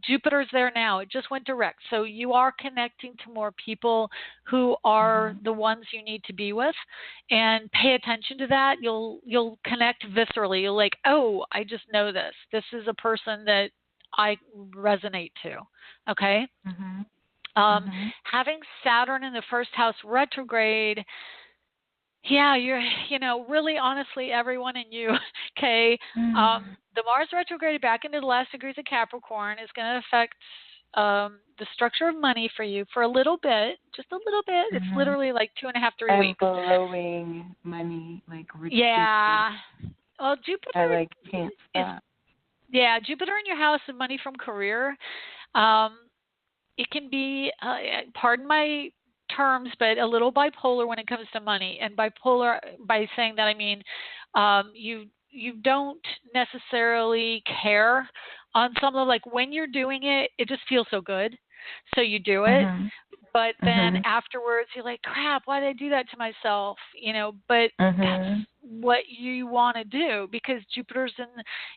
Jupiter's there now. It just went direct. So you are connecting to more people who are the ones you need to be with, and pay attention to that. You'll connect viscerally. You'll like, oh, I just know this. This is a person that I resonate to. Okay. Having Saturn in the first house retrograde, you're, really honestly, everyone in you, okay, the Mars retrograde back into the last degrees of Capricorn is going to affect the structure of money for you for a little bit, just a little bit. It's literally like 2.5, 3 weeks. Blowing money, like ridiculous. Yeah. Well, Jupiter. I can't stop. Jupiter in your house of money from career. It can be, pardon my terms, but a little bipolar when it comes to money. And bipolar, by saying that, I mean you don't necessarily care on some level. Like when you're doing it, it just feels so good, so you do it. But then afterwards, you're like, crap, why did I do that to myself? But that's what you want to do, because Jupiter's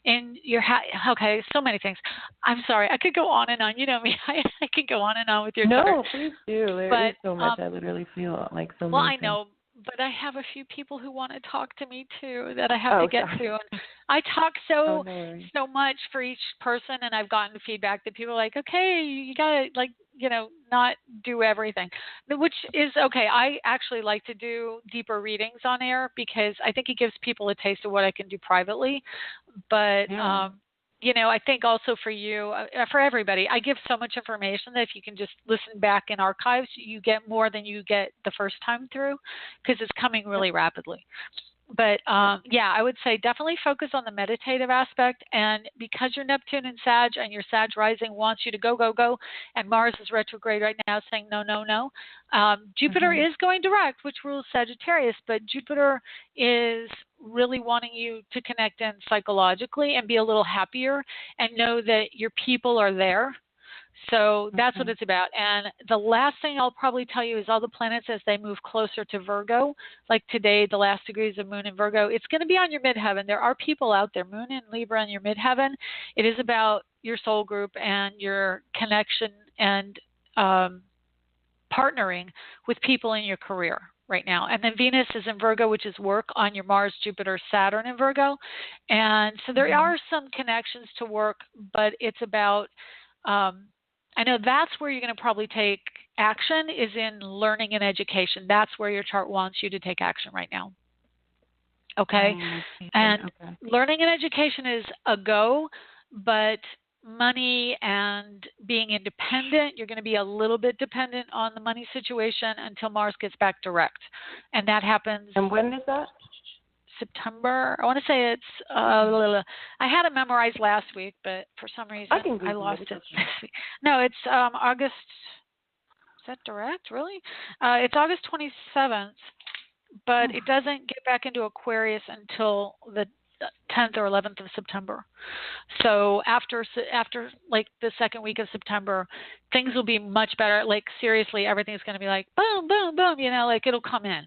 in your okay, so many things. I'm sorry, I could go on and on. You know me, I could go on and on with your chart. No, please do. There is so much. I literally feel like so much. Well, I know, but I have a few people who want to talk to me too that I have to get to. And I talk so much for each person, and I've gotten feedback that people are like, okay, you gotta not do everything, which is okay. I actually like to do deeper readings on air because I think it gives people a taste of what I can do privately. But I think also for you, for everybody, I give so much information that if you can just listen back in archives, you get more than you get the first time through, because it's coming really rapidly. But yeah, I would say definitely focus on the meditative aspect. And because you're Neptune and Sag and your Sag rising wants you to go, go, go, and Mars is retrograde right now saying no, no, no. Jupiter is going direct, which rules Sagittarius, but Jupiter is really wanting you to connect in psychologically and be a little happier and know that your people are there. So that's what it's about. And the last thing I'll probably tell you is all the planets as they move closer to Virgo, like today, the last degrees of Moon in Virgo, it's going to be on your midheaven. There are people out there, Moon in Libra on your midheaven. It is about your soul group and your connection and partnering with people in your career right now. And then Venus is in Virgo, which is work on your Mars, Jupiter, Saturn in Virgo. And so there are some connections to work, but it's about I know that's where you're going to probably take action is in learning and education. That's where your chart wants you to take action right now. Okay? And learning and education is a go, but money and being independent, you're going to be a little bit dependent on the money situation until Mars gets back direct. And that happens. And when is that? September. I want to say it's I had it memorized last week, but for some reason I lost it. No, it's August. Is that direct? Really? It's August 27th, but it doesn't get back into Aquarius until the 10th or 11th of September. So after like the second week of September, things will be much better. Like seriously, everything's going to be like boom, boom, boom. You know, like it'll come in.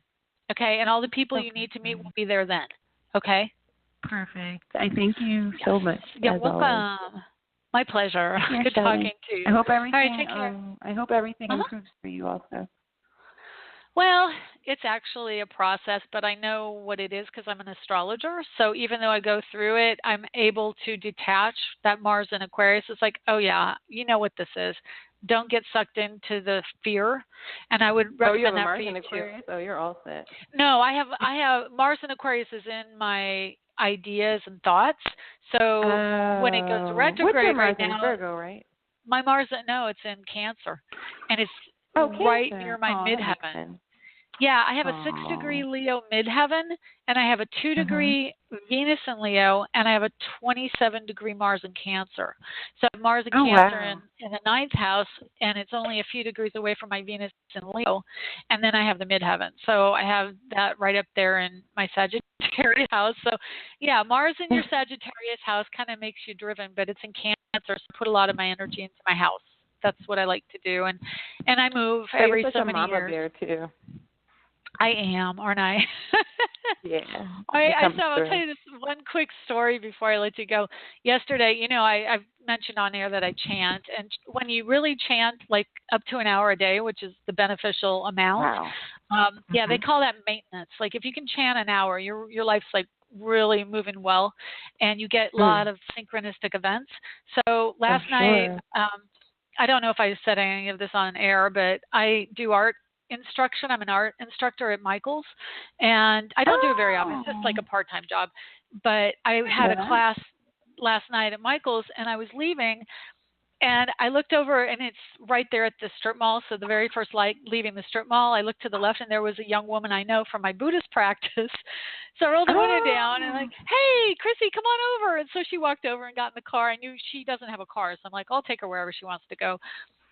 Okay, and all the people you need to meet will be there then. Okay? Perfect. I thank you so much. You're welcome. Always. My pleasure. Yeah, Good talking to you. I hope everything. All right, take care. I hope everything improves for you also. Well, it's actually a process, but I know what it is because I'm an astrologer. So even though I go through it, I'm able to detach that Mars in Aquarius. It's like, oh yeah, you know what this is. Don't get sucked into the fear, and I would recommend that for you Aquarius? Oh, you're all set. No, I have Mars in Aquarius is in my ideas and thoughts. So when it goes retrograde right now, Virgo, right? My Mars, no, it's in Cancer, and it's right near my midheaven. Yeah, I have a 6-degree Leo midheaven, and I have a 2-degree Venus in Leo, and I have a 27-degree Mars in Cancer. So I have Mars in Cancer in the 9th house, and it's only a few degrees away from my Venus in Leo, and then I have the midheaven. So I have that right up there in my Sagittarius house. So yeah, Mars in your Sagittarius house kind of makes you driven, but it's in Cancer, so I put a lot of my energy into my house. That's what I like to do, and I move every so many years. You're such a mama bear too. I am, aren't I? Yeah. I'll tell you this one quick story before I let you go. Yesterday, you know, I've mentioned on air that I chant, and when you really chant like up to an hour a day, which is the beneficial amount, yeah, they call that maintenance. Like if you can chant an hour, your life's like really moving well, and you get a lot of synchronistic events. So last night, I don't know if I said any of this on air, but I do art instruction. I'm an art instructor at Michael's, and I don't do it very often. It's just like a part-time job. But I had a class last night at Michael's, and I was leaving, and I looked over, and it's right there at the strip mall. So the very first light leaving the strip mall, I looked to the left, and there was a young woman I know from my Buddhist practice. So I rolled the window down, and like, hey, Chrissy, come on over. And so she walked over and got in the car. I knew she doesn't have a car, so I'm like, I'll take her wherever she wants to go.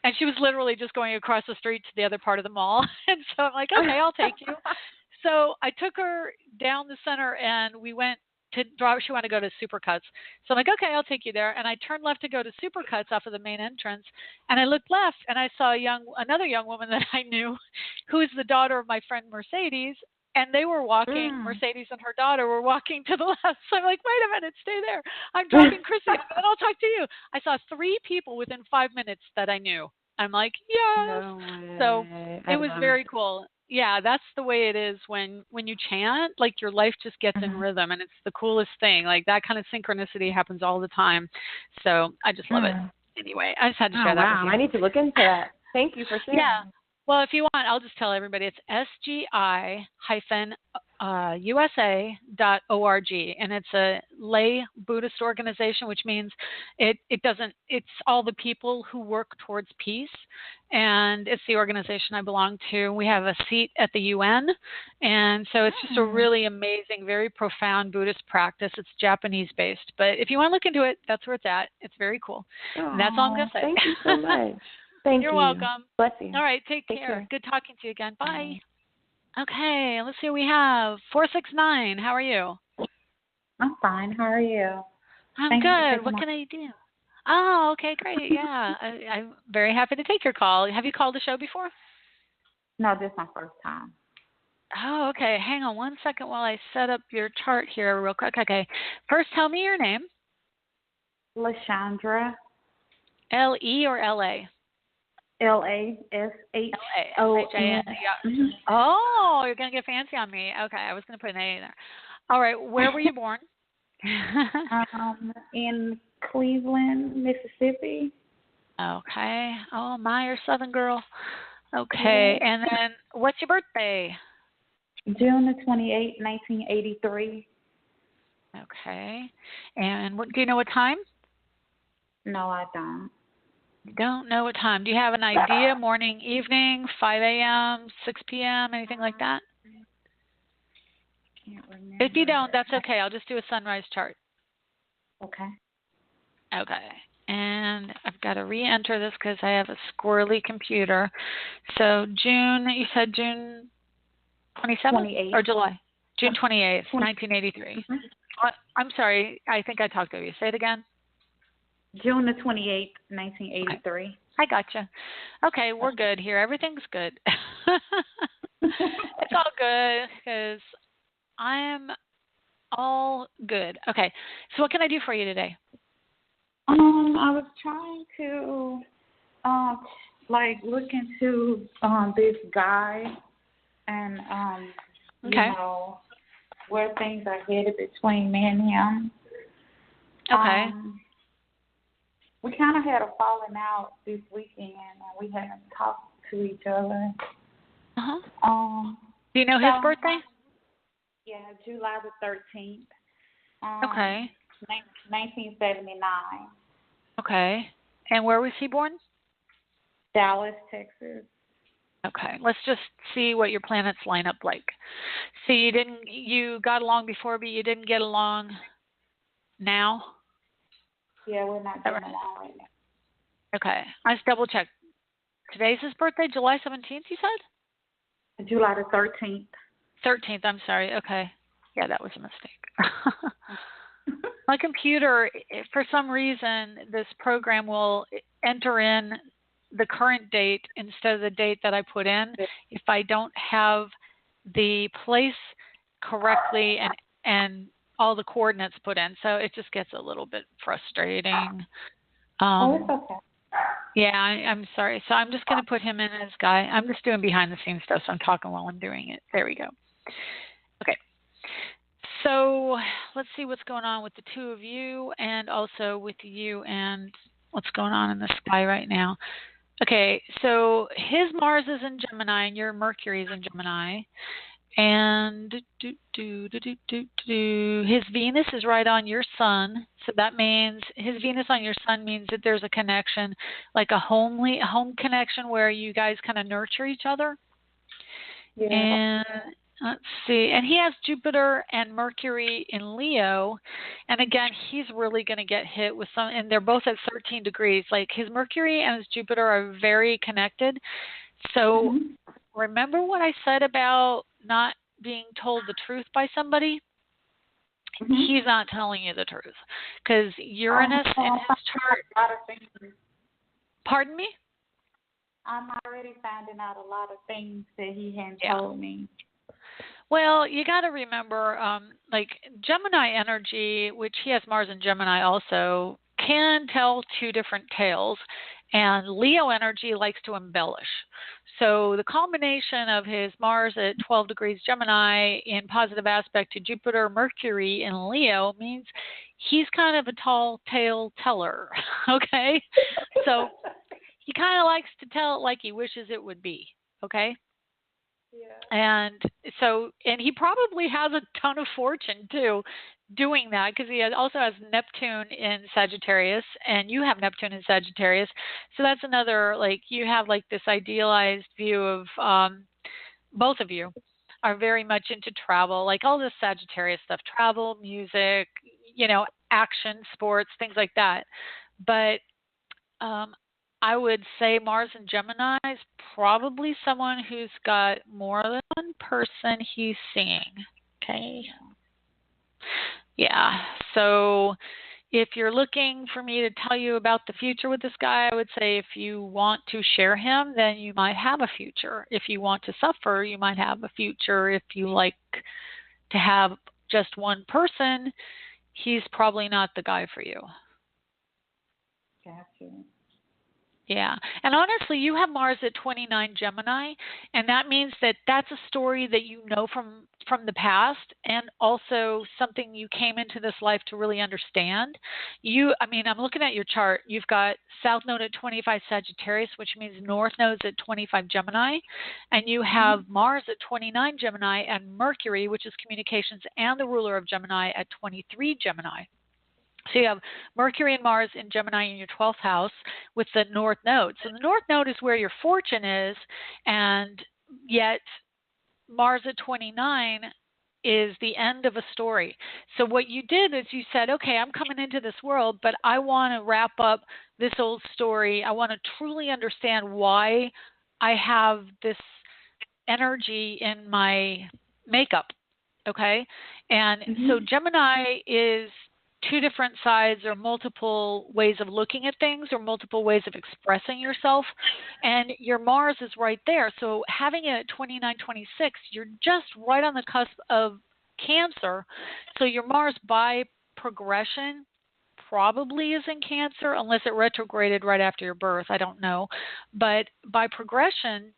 And she was literally just going across the street to the other part of the mall. And so I'm like, okay, I'll take you. So I took her down the center, and we went to drive. She wanted to go to Supercuts. So I'm like, okay, I'll take you there. And I turned left to go to Supercuts off of the main entrance. And I looked left, and I saw another young woman that I knew who is the daughter of my friend Mercedes. And they were walking, Mercedes and her daughter were walking to the left. So I'm like, wait a minute, stay there. I'm dropping Chrissy, and then I'll talk to you. I saw 3 people within 5 minutes that I knew. I'm like, yes. No way. So it was very cool. Yeah, that's the way it is when you chant, like your life just gets in rhythm, and it's the coolest thing. Like that kind of synchronicity happens all the time. So I just love it. Anyway, I just had to share that with you. I need to look into that. Thank you for sharing. Yeah. Well, if you want, I'll just tell everybody it's SGI-, usa.org, and it's a lay Buddhist organization, which means it's all the people who work towards peace, and it's the organization I belong to. We have a seat at the UN, and so it's just a really amazing, very profound Buddhist practice. It's Japanese based, but if you want to look into it, that's where it's at. It's very cool. And that's all I'm going to say. Thank you so much. Thank you. You're welcome. Bless you. All right, take care. Good talking to you again. Bye. Okay, let's see what we have. 469, how are you? I'm fine. How are you? I'm good. What can I do? Oh, okay, great. Yeah, I'm very happy to take your call. Have you called the show before? No, this is my first time. Oh, okay. Hang on one second while I set up your chart here real quick. Okay. First, tell me your name. Lashandra. L-E or L-A? L-A-S-H-O-N. Oh, you're going to get fancy on me. Okay, I was going to put an A in there. All right, where were you born? In Cleveland, Mississippi. Okay. Oh, my, you're a Southern girl. Okay, and then what's your birthday? June the 28th, 1983. Okay. And what do you know what time? No, I don't. You don't know what time. Do you have an idea? Morning, evening, 5 a.m., 6 p.m., anything like that? Can't remember. If you don't, that's okay. I'll just do a sunrise chart. Okay. Okay. And I've got to re-enter this because I have a squirrely computer. So June, you said June 27th? 28th. Or July? June 28th, 1983. I'm sorry. I think I talked over you. Say it again. June the 28th, 1983. Okay. I gotcha. Okay, we're good here. Everything's good. It's all good because I'm all good. Okay, so what can I do for you today? I was trying to look into this guy and you know where things are headed between me and him. Okay. We kind of had a falling out this weekend, and we haven't talked to each other. Do you know his birthday? Yeah, July the 13th. Okay. 1979. Okay. And where was he born? Dallas, Texas. Okay. Let's just see what your planets line up like. So you got along before, but you didn't get along now? Yeah, we're not getting along right now. Okay. I just double check. Today's his birthday, July 17th, you said? July the 13th. 13th, I'm sorry. Okay. Yeah, that was a mistake. My computer, for some reason, this program will enter in the current date instead of the date that I put in if I don't have the place correctly and all the coordinates put in. So it just gets a little bit frustrating. It's okay. Yeah, I'm sorry. So I'm just going to put him in as guy. I'm just doing behind the scenes stuff, so I'm talking while I'm doing it. There we go. Okay. So let's see what's going on with the two of you and also with you and what's going on in the sky right now. Okay, so his Mars is in Gemini and your Mercury is in Gemini. And his Venus is right on your Sun. So that means his Venus on your Sun means that there's a connection, like a home connection where you guys kind of nurture each other. Yeah. And let's see. And he has Jupiter and Mercury in Leo. And again, he's really going to get hit with some, and they're both at 13 degrees. Like his Mercury and his Jupiter are very connected. So remember what I said about not being told the truth by somebody? He's not telling you the truth. Because Uranus in his chart. Pardon me? I'm already finding out a lot of things that he hadn't told me. Well, you got to remember, like Gemini energy, which he has Mars in Gemini also, can tell two different tales. And Leo energy likes to embellish. So the combination of his Mars at 12 degrees Gemini in positive aspect to Jupiter, Mercury in Leo means he's kind of a tall tale teller, okay? So he kind of likes to tell it like he wishes it would be, okay? And so, and he probably has a ton of fortune too, doing that, because he also has Neptune in Sagittarius, and you have Neptune in Sagittarius. So that's another, like, you have like this idealized view of both of you are very much into travel, like all this Sagittarius stuff, travel, music, action, sports, things like that. But I would say Mars and Gemini is probably someone who's got more than one person he's seeing. Okay. Yeah. So if you're looking for me to tell you about the future with this guy, I would say if you want to share him, then you might have a future. If you want to suffer, you might have a future. If you like to have just one person, he's probably not the guy for you. Gotcha. Yeah. And honestly, you have Mars at 29 Gemini, and that means that that's a story that you know from the past, and also something you came into this life to really understand. I'm looking at your chart. You've got South Node at 25 Sagittarius, which means North Node's at 25 Gemini, and you have Mars at 29 Gemini and Mercury, which is communications and the ruler of Gemini, at 23 Gemini. So you have Mercury and Mars in Gemini in your 12th house with the North Node. So the North Node is where your fortune is, and yet Mars at 29 is the end of a story. So what you did is you said, okay, I'm coming into this world, but I want to wrap up this old story. I want to truly understand why I have this energy in my makeup, okay? And so Gemini is two different sides or multiple ways of looking at things or multiple ways of expressing yourself. And your Mars is right there. So having it at 29, 26, you're just right on the cusp of Cancer. So your Mars by progression probably is in Cancer, unless it retrograded right after your birth. I don't know. But by progression,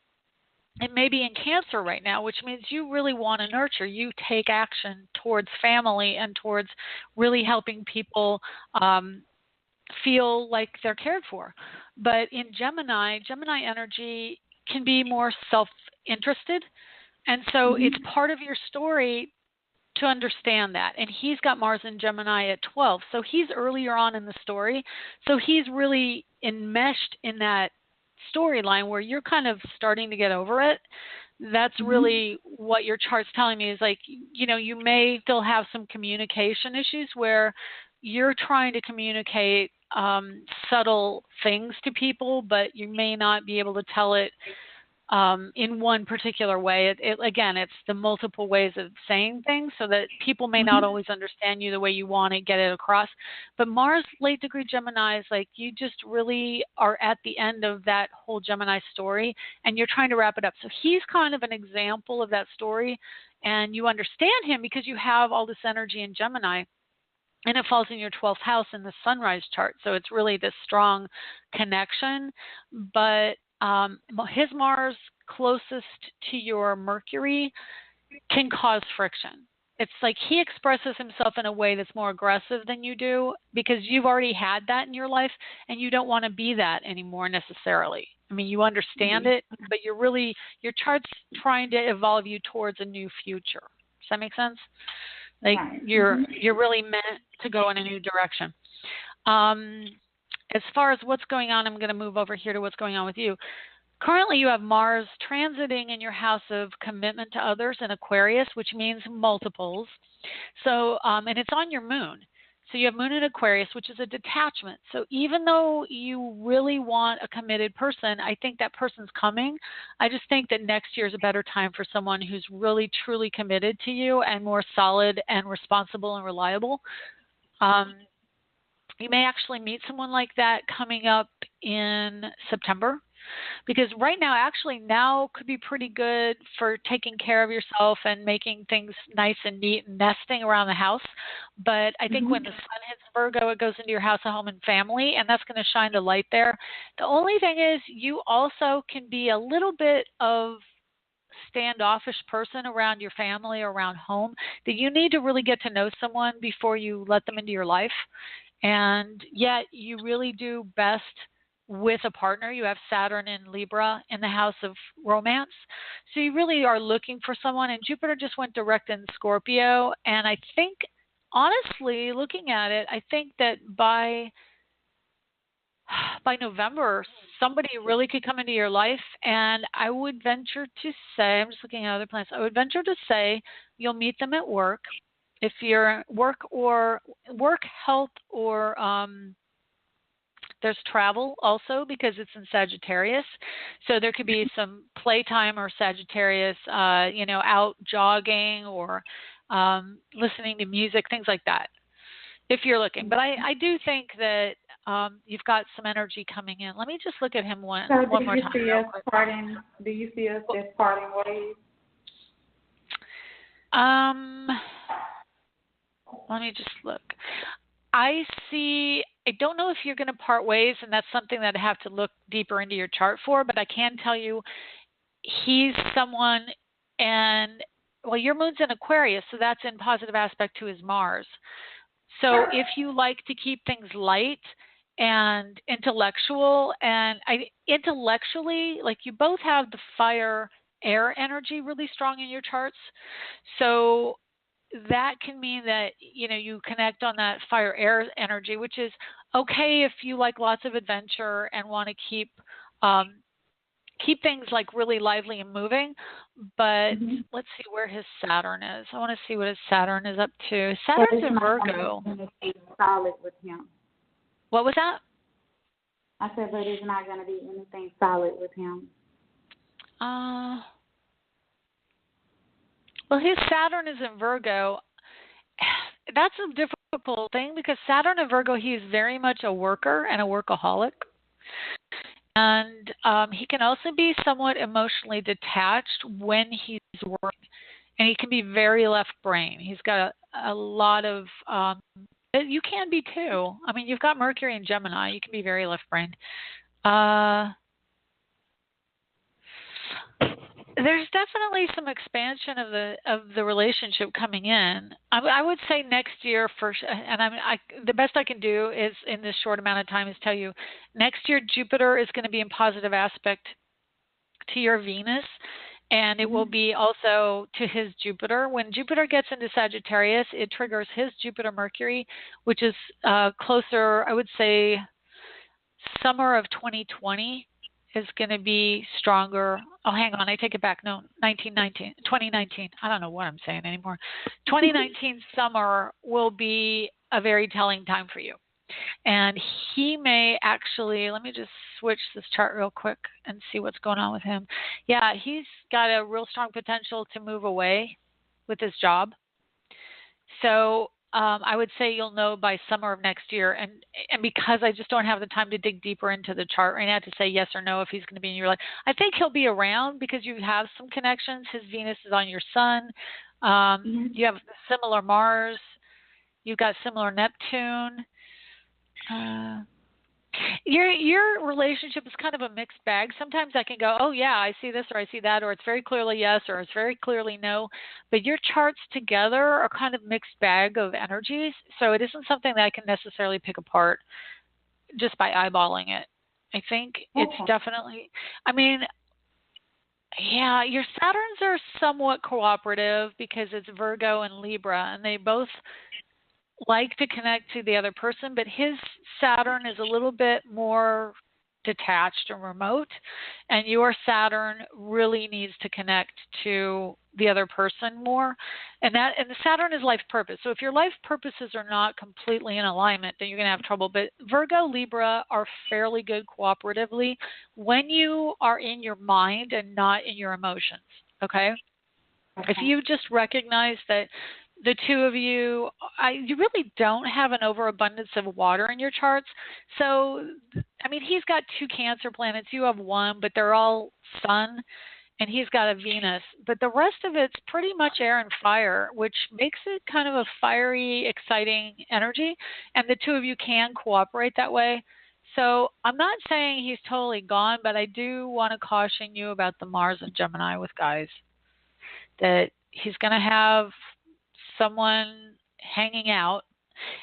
it may be in Cancer right now, which means you really want to nurture. You take action towards family and towards really helping people feel like they're cared for. But in Gemini energy can be more self-interested. And so it's part of your story to understand that. And he's got Mars in Gemini at 12. So he's earlier on in the story. So he's really enmeshed in that storyline where you're kind of starting to get over it. That's really what your chart's telling me, is like, you may still have some communication issues where you're trying to communicate subtle things to people, but you may not be able to tell it in one particular way. Again, it's the multiple ways of saying things, so that people may not always understand you the way you want to get it across. But Mars late degree Gemini is like, you just really are at the end of that whole Gemini story, and you're trying to wrap it up. So he's kind of an example of that story, and you understand him because you have all this energy in Gemini. And it falls in your 12th house in the sunrise chart. So it's really this strong connection. But his Mars closest to your Mercury can cause friction. It's like he expresses himself in a way that's more aggressive than you do, because you've already had that in your life and you don't want to be that anymore necessarily. I mean, you understand it, but your chart's trying to evolve you towards a new future. Does that make sense? Like you're really meant to go in a new direction. As far as what's going on, I'm going to move over here to what's going on with you. Currently, you have Mars transiting in your house of commitment to others in Aquarius, which means multiples. So, and it's on your moon. So you have moon in Aquarius, which is a detachment. So even though you really want a committed person, I think that person's coming. I just think that next year is a better time for someone who's really, truly committed to you and more solid and responsible and reliable. You may actually meet someone like that coming up in September, because right now could be pretty good for taking care of yourself and making things nice and neat and nesting around the house. But I think when the sun hits Virgo, it goes into your house of home and family, and that's going to shine the light there. The only thing is, you also can be a little bit of standoffish person around your family or around home, that you need to really get to know someone before you let them into your life. And yet you really do best with a partner. You have Saturn in Libra in the house of romance. So you really are looking for someone. And Jupiter just went direct in Scorpio. And I think, honestly, looking at it, I think that by November, somebody really could come into your life. And I would venture to say, I'm just looking at other planets, I would venture to say you'll meet them at work. If you're work, health, or there's travel also, because it's in Sagittarius. So there could be some playtime or Sagittarius, out jogging or listening to music, things like that, if you're looking. But I do think that you've got some energy coming in. Let me just look at him one more time. Do you see us as parting ways? Let me just look. I don't know if you're going to part ways, and that's something that I have to look deeper into your chart for, but I can tell you he's someone, and, well, your moon's in Aquarius, so that's in positive aspect to his Mars. So if you like to keep things light and intellectual, and intellectually, like, you both have the fire-air energy really strong in your charts, so that can mean that, you connect on that fire-air energy, which is okay if you like lots of adventure and want to keep things like really lively and moving. But let's see where his Saturn is. I want to see what his Saturn is up to. Saturn's in Virgo. Solid with him. What was that? I said, but it's not going to be anything solid with him. Well, his Saturn is in Virgo. That's a difficult thing, because Saturn in Virgo, he is very much a worker and a workaholic. And he can also be somewhat emotionally detached when he's working. And he can be very left brain. He's got a lot of, you can be too. I mean, you've got Mercury and Gemini. You can be very left brain. There's definitely some expansion of the relationship coming in. I would say next year and the best I can do is, in this short amount of time, is tell you next year Jupiter is going to be in positive aspect to your Venus, and it will be also to his Jupiter. When Jupiter gets into Sagittarius, it triggers his Jupiter Mercury, which is closer, I would say, summer of 2020. Is going to be stronger. Oh, hang on. I take it back. No, 2019. I don't know what I'm saying anymore. 2019 summer will be a very telling time for you. And he may actually, let me just switch this chart real quick and see what's going on with him. Yeah, he's got a real strong potential to move away with his job. So I would say you'll know by summer of next year. And because I just don't have the time to dig deeper into the chart right now to say yes or no if he's going to be in your life, I think he'll be around because you have some connections. His Venus is on your sun. You have similar Mars. You've got similar Neptune. Your relationship is kind of a mixed bag. Sometimes I can go, oh yeah, I see this or I see that, or it's very clearly yes or it's very clearly no. But your charts together are kind of mixed bag of energies, so it isn't something that I can necessarily pick apart just by eyeballing it. I think it's definitely, yeah, your Saturns are somewhat cooperative because it's Virgo and Libra, and they both like to connect to the other person, but his Saturn is a little bit more detached and remote, and your Saturn really needs to connect to the other person more. And the Saturn is life purpose. So if your life purposes are not completely in alignment, then you're going to have trouble. But Virgo, Libra are fairly good cooperatively when you are in your mind and not in your emotions. Okay? If you just recognize that the two of you, you really don't have an overabundance of water in your charts. So, he's got 2 Cancer planets. You have 1, but they're all Sun, and he's got a Venus. But the rest of it's pretty much air and fire, which makes it kind of a fiery, exciting energy. And the two of you can cooperate that way. So I'm not saying he's totally gone, but I do want to caution you about the Mars and Gemini with guys, that he's going to have someone hanging out.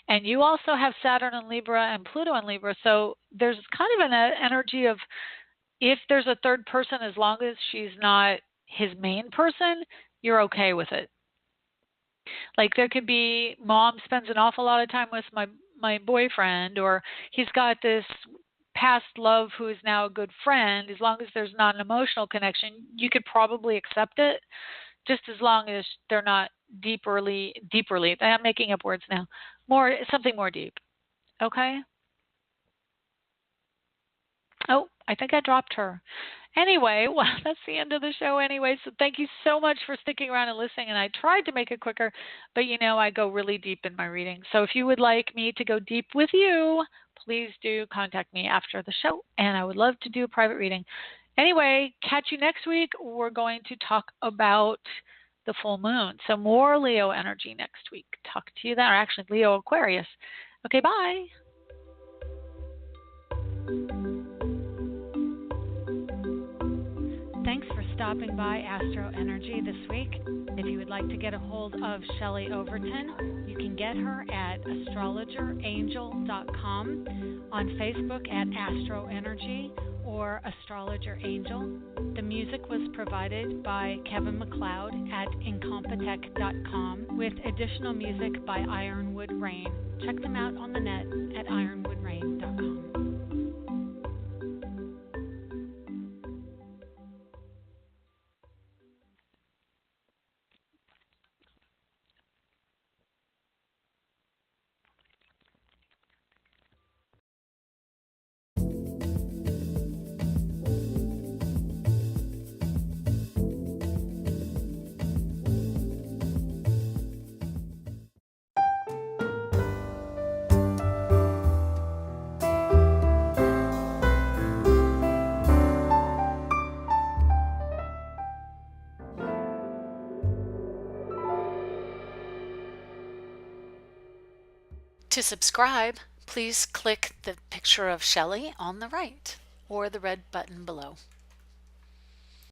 And you also have Saturn in Libra and Pluto in Libra. So there's kind of an energy of, if there's a third person, as long as she's not his main person, you're okay with it. Like there could be, mom spends an awful lot of time with my boyfriend, or he's got this past love who is now a good friend. As long as there's not an emotional connection, you could probably accept it, just as long as they're not deeperly, I'm making up words now, something more deep. Okay? Oh, I think I dropped her. Anyway, well, that's the end of the show anyway. So thank you so much for sticking around and listening. And I tried to make it quicker, but I go really deep in my reading. So if you would like me to go deep with you, please do contact me after the show. And I would love to do a private reading. Anyway, catch you next week. We're going to talk about the full moon. So more Leo energy next week. Talk to you then, or actually Leo Aquarius. Okay, bye. Thanks for stopping by AstroEnergy this week. If you would like to get a hold of Shelley Overton, you can get her at astrologerangel.com, on Facebook at AstroEnergy or Astrologer Angel. The music was provided by Kevin MacLeod at incompetech.com, with additional music by Ironwood Rain. Check them out on the net at ironwoodrain.com. To subscribe, please click the picture of Shelley on the right or the red button below.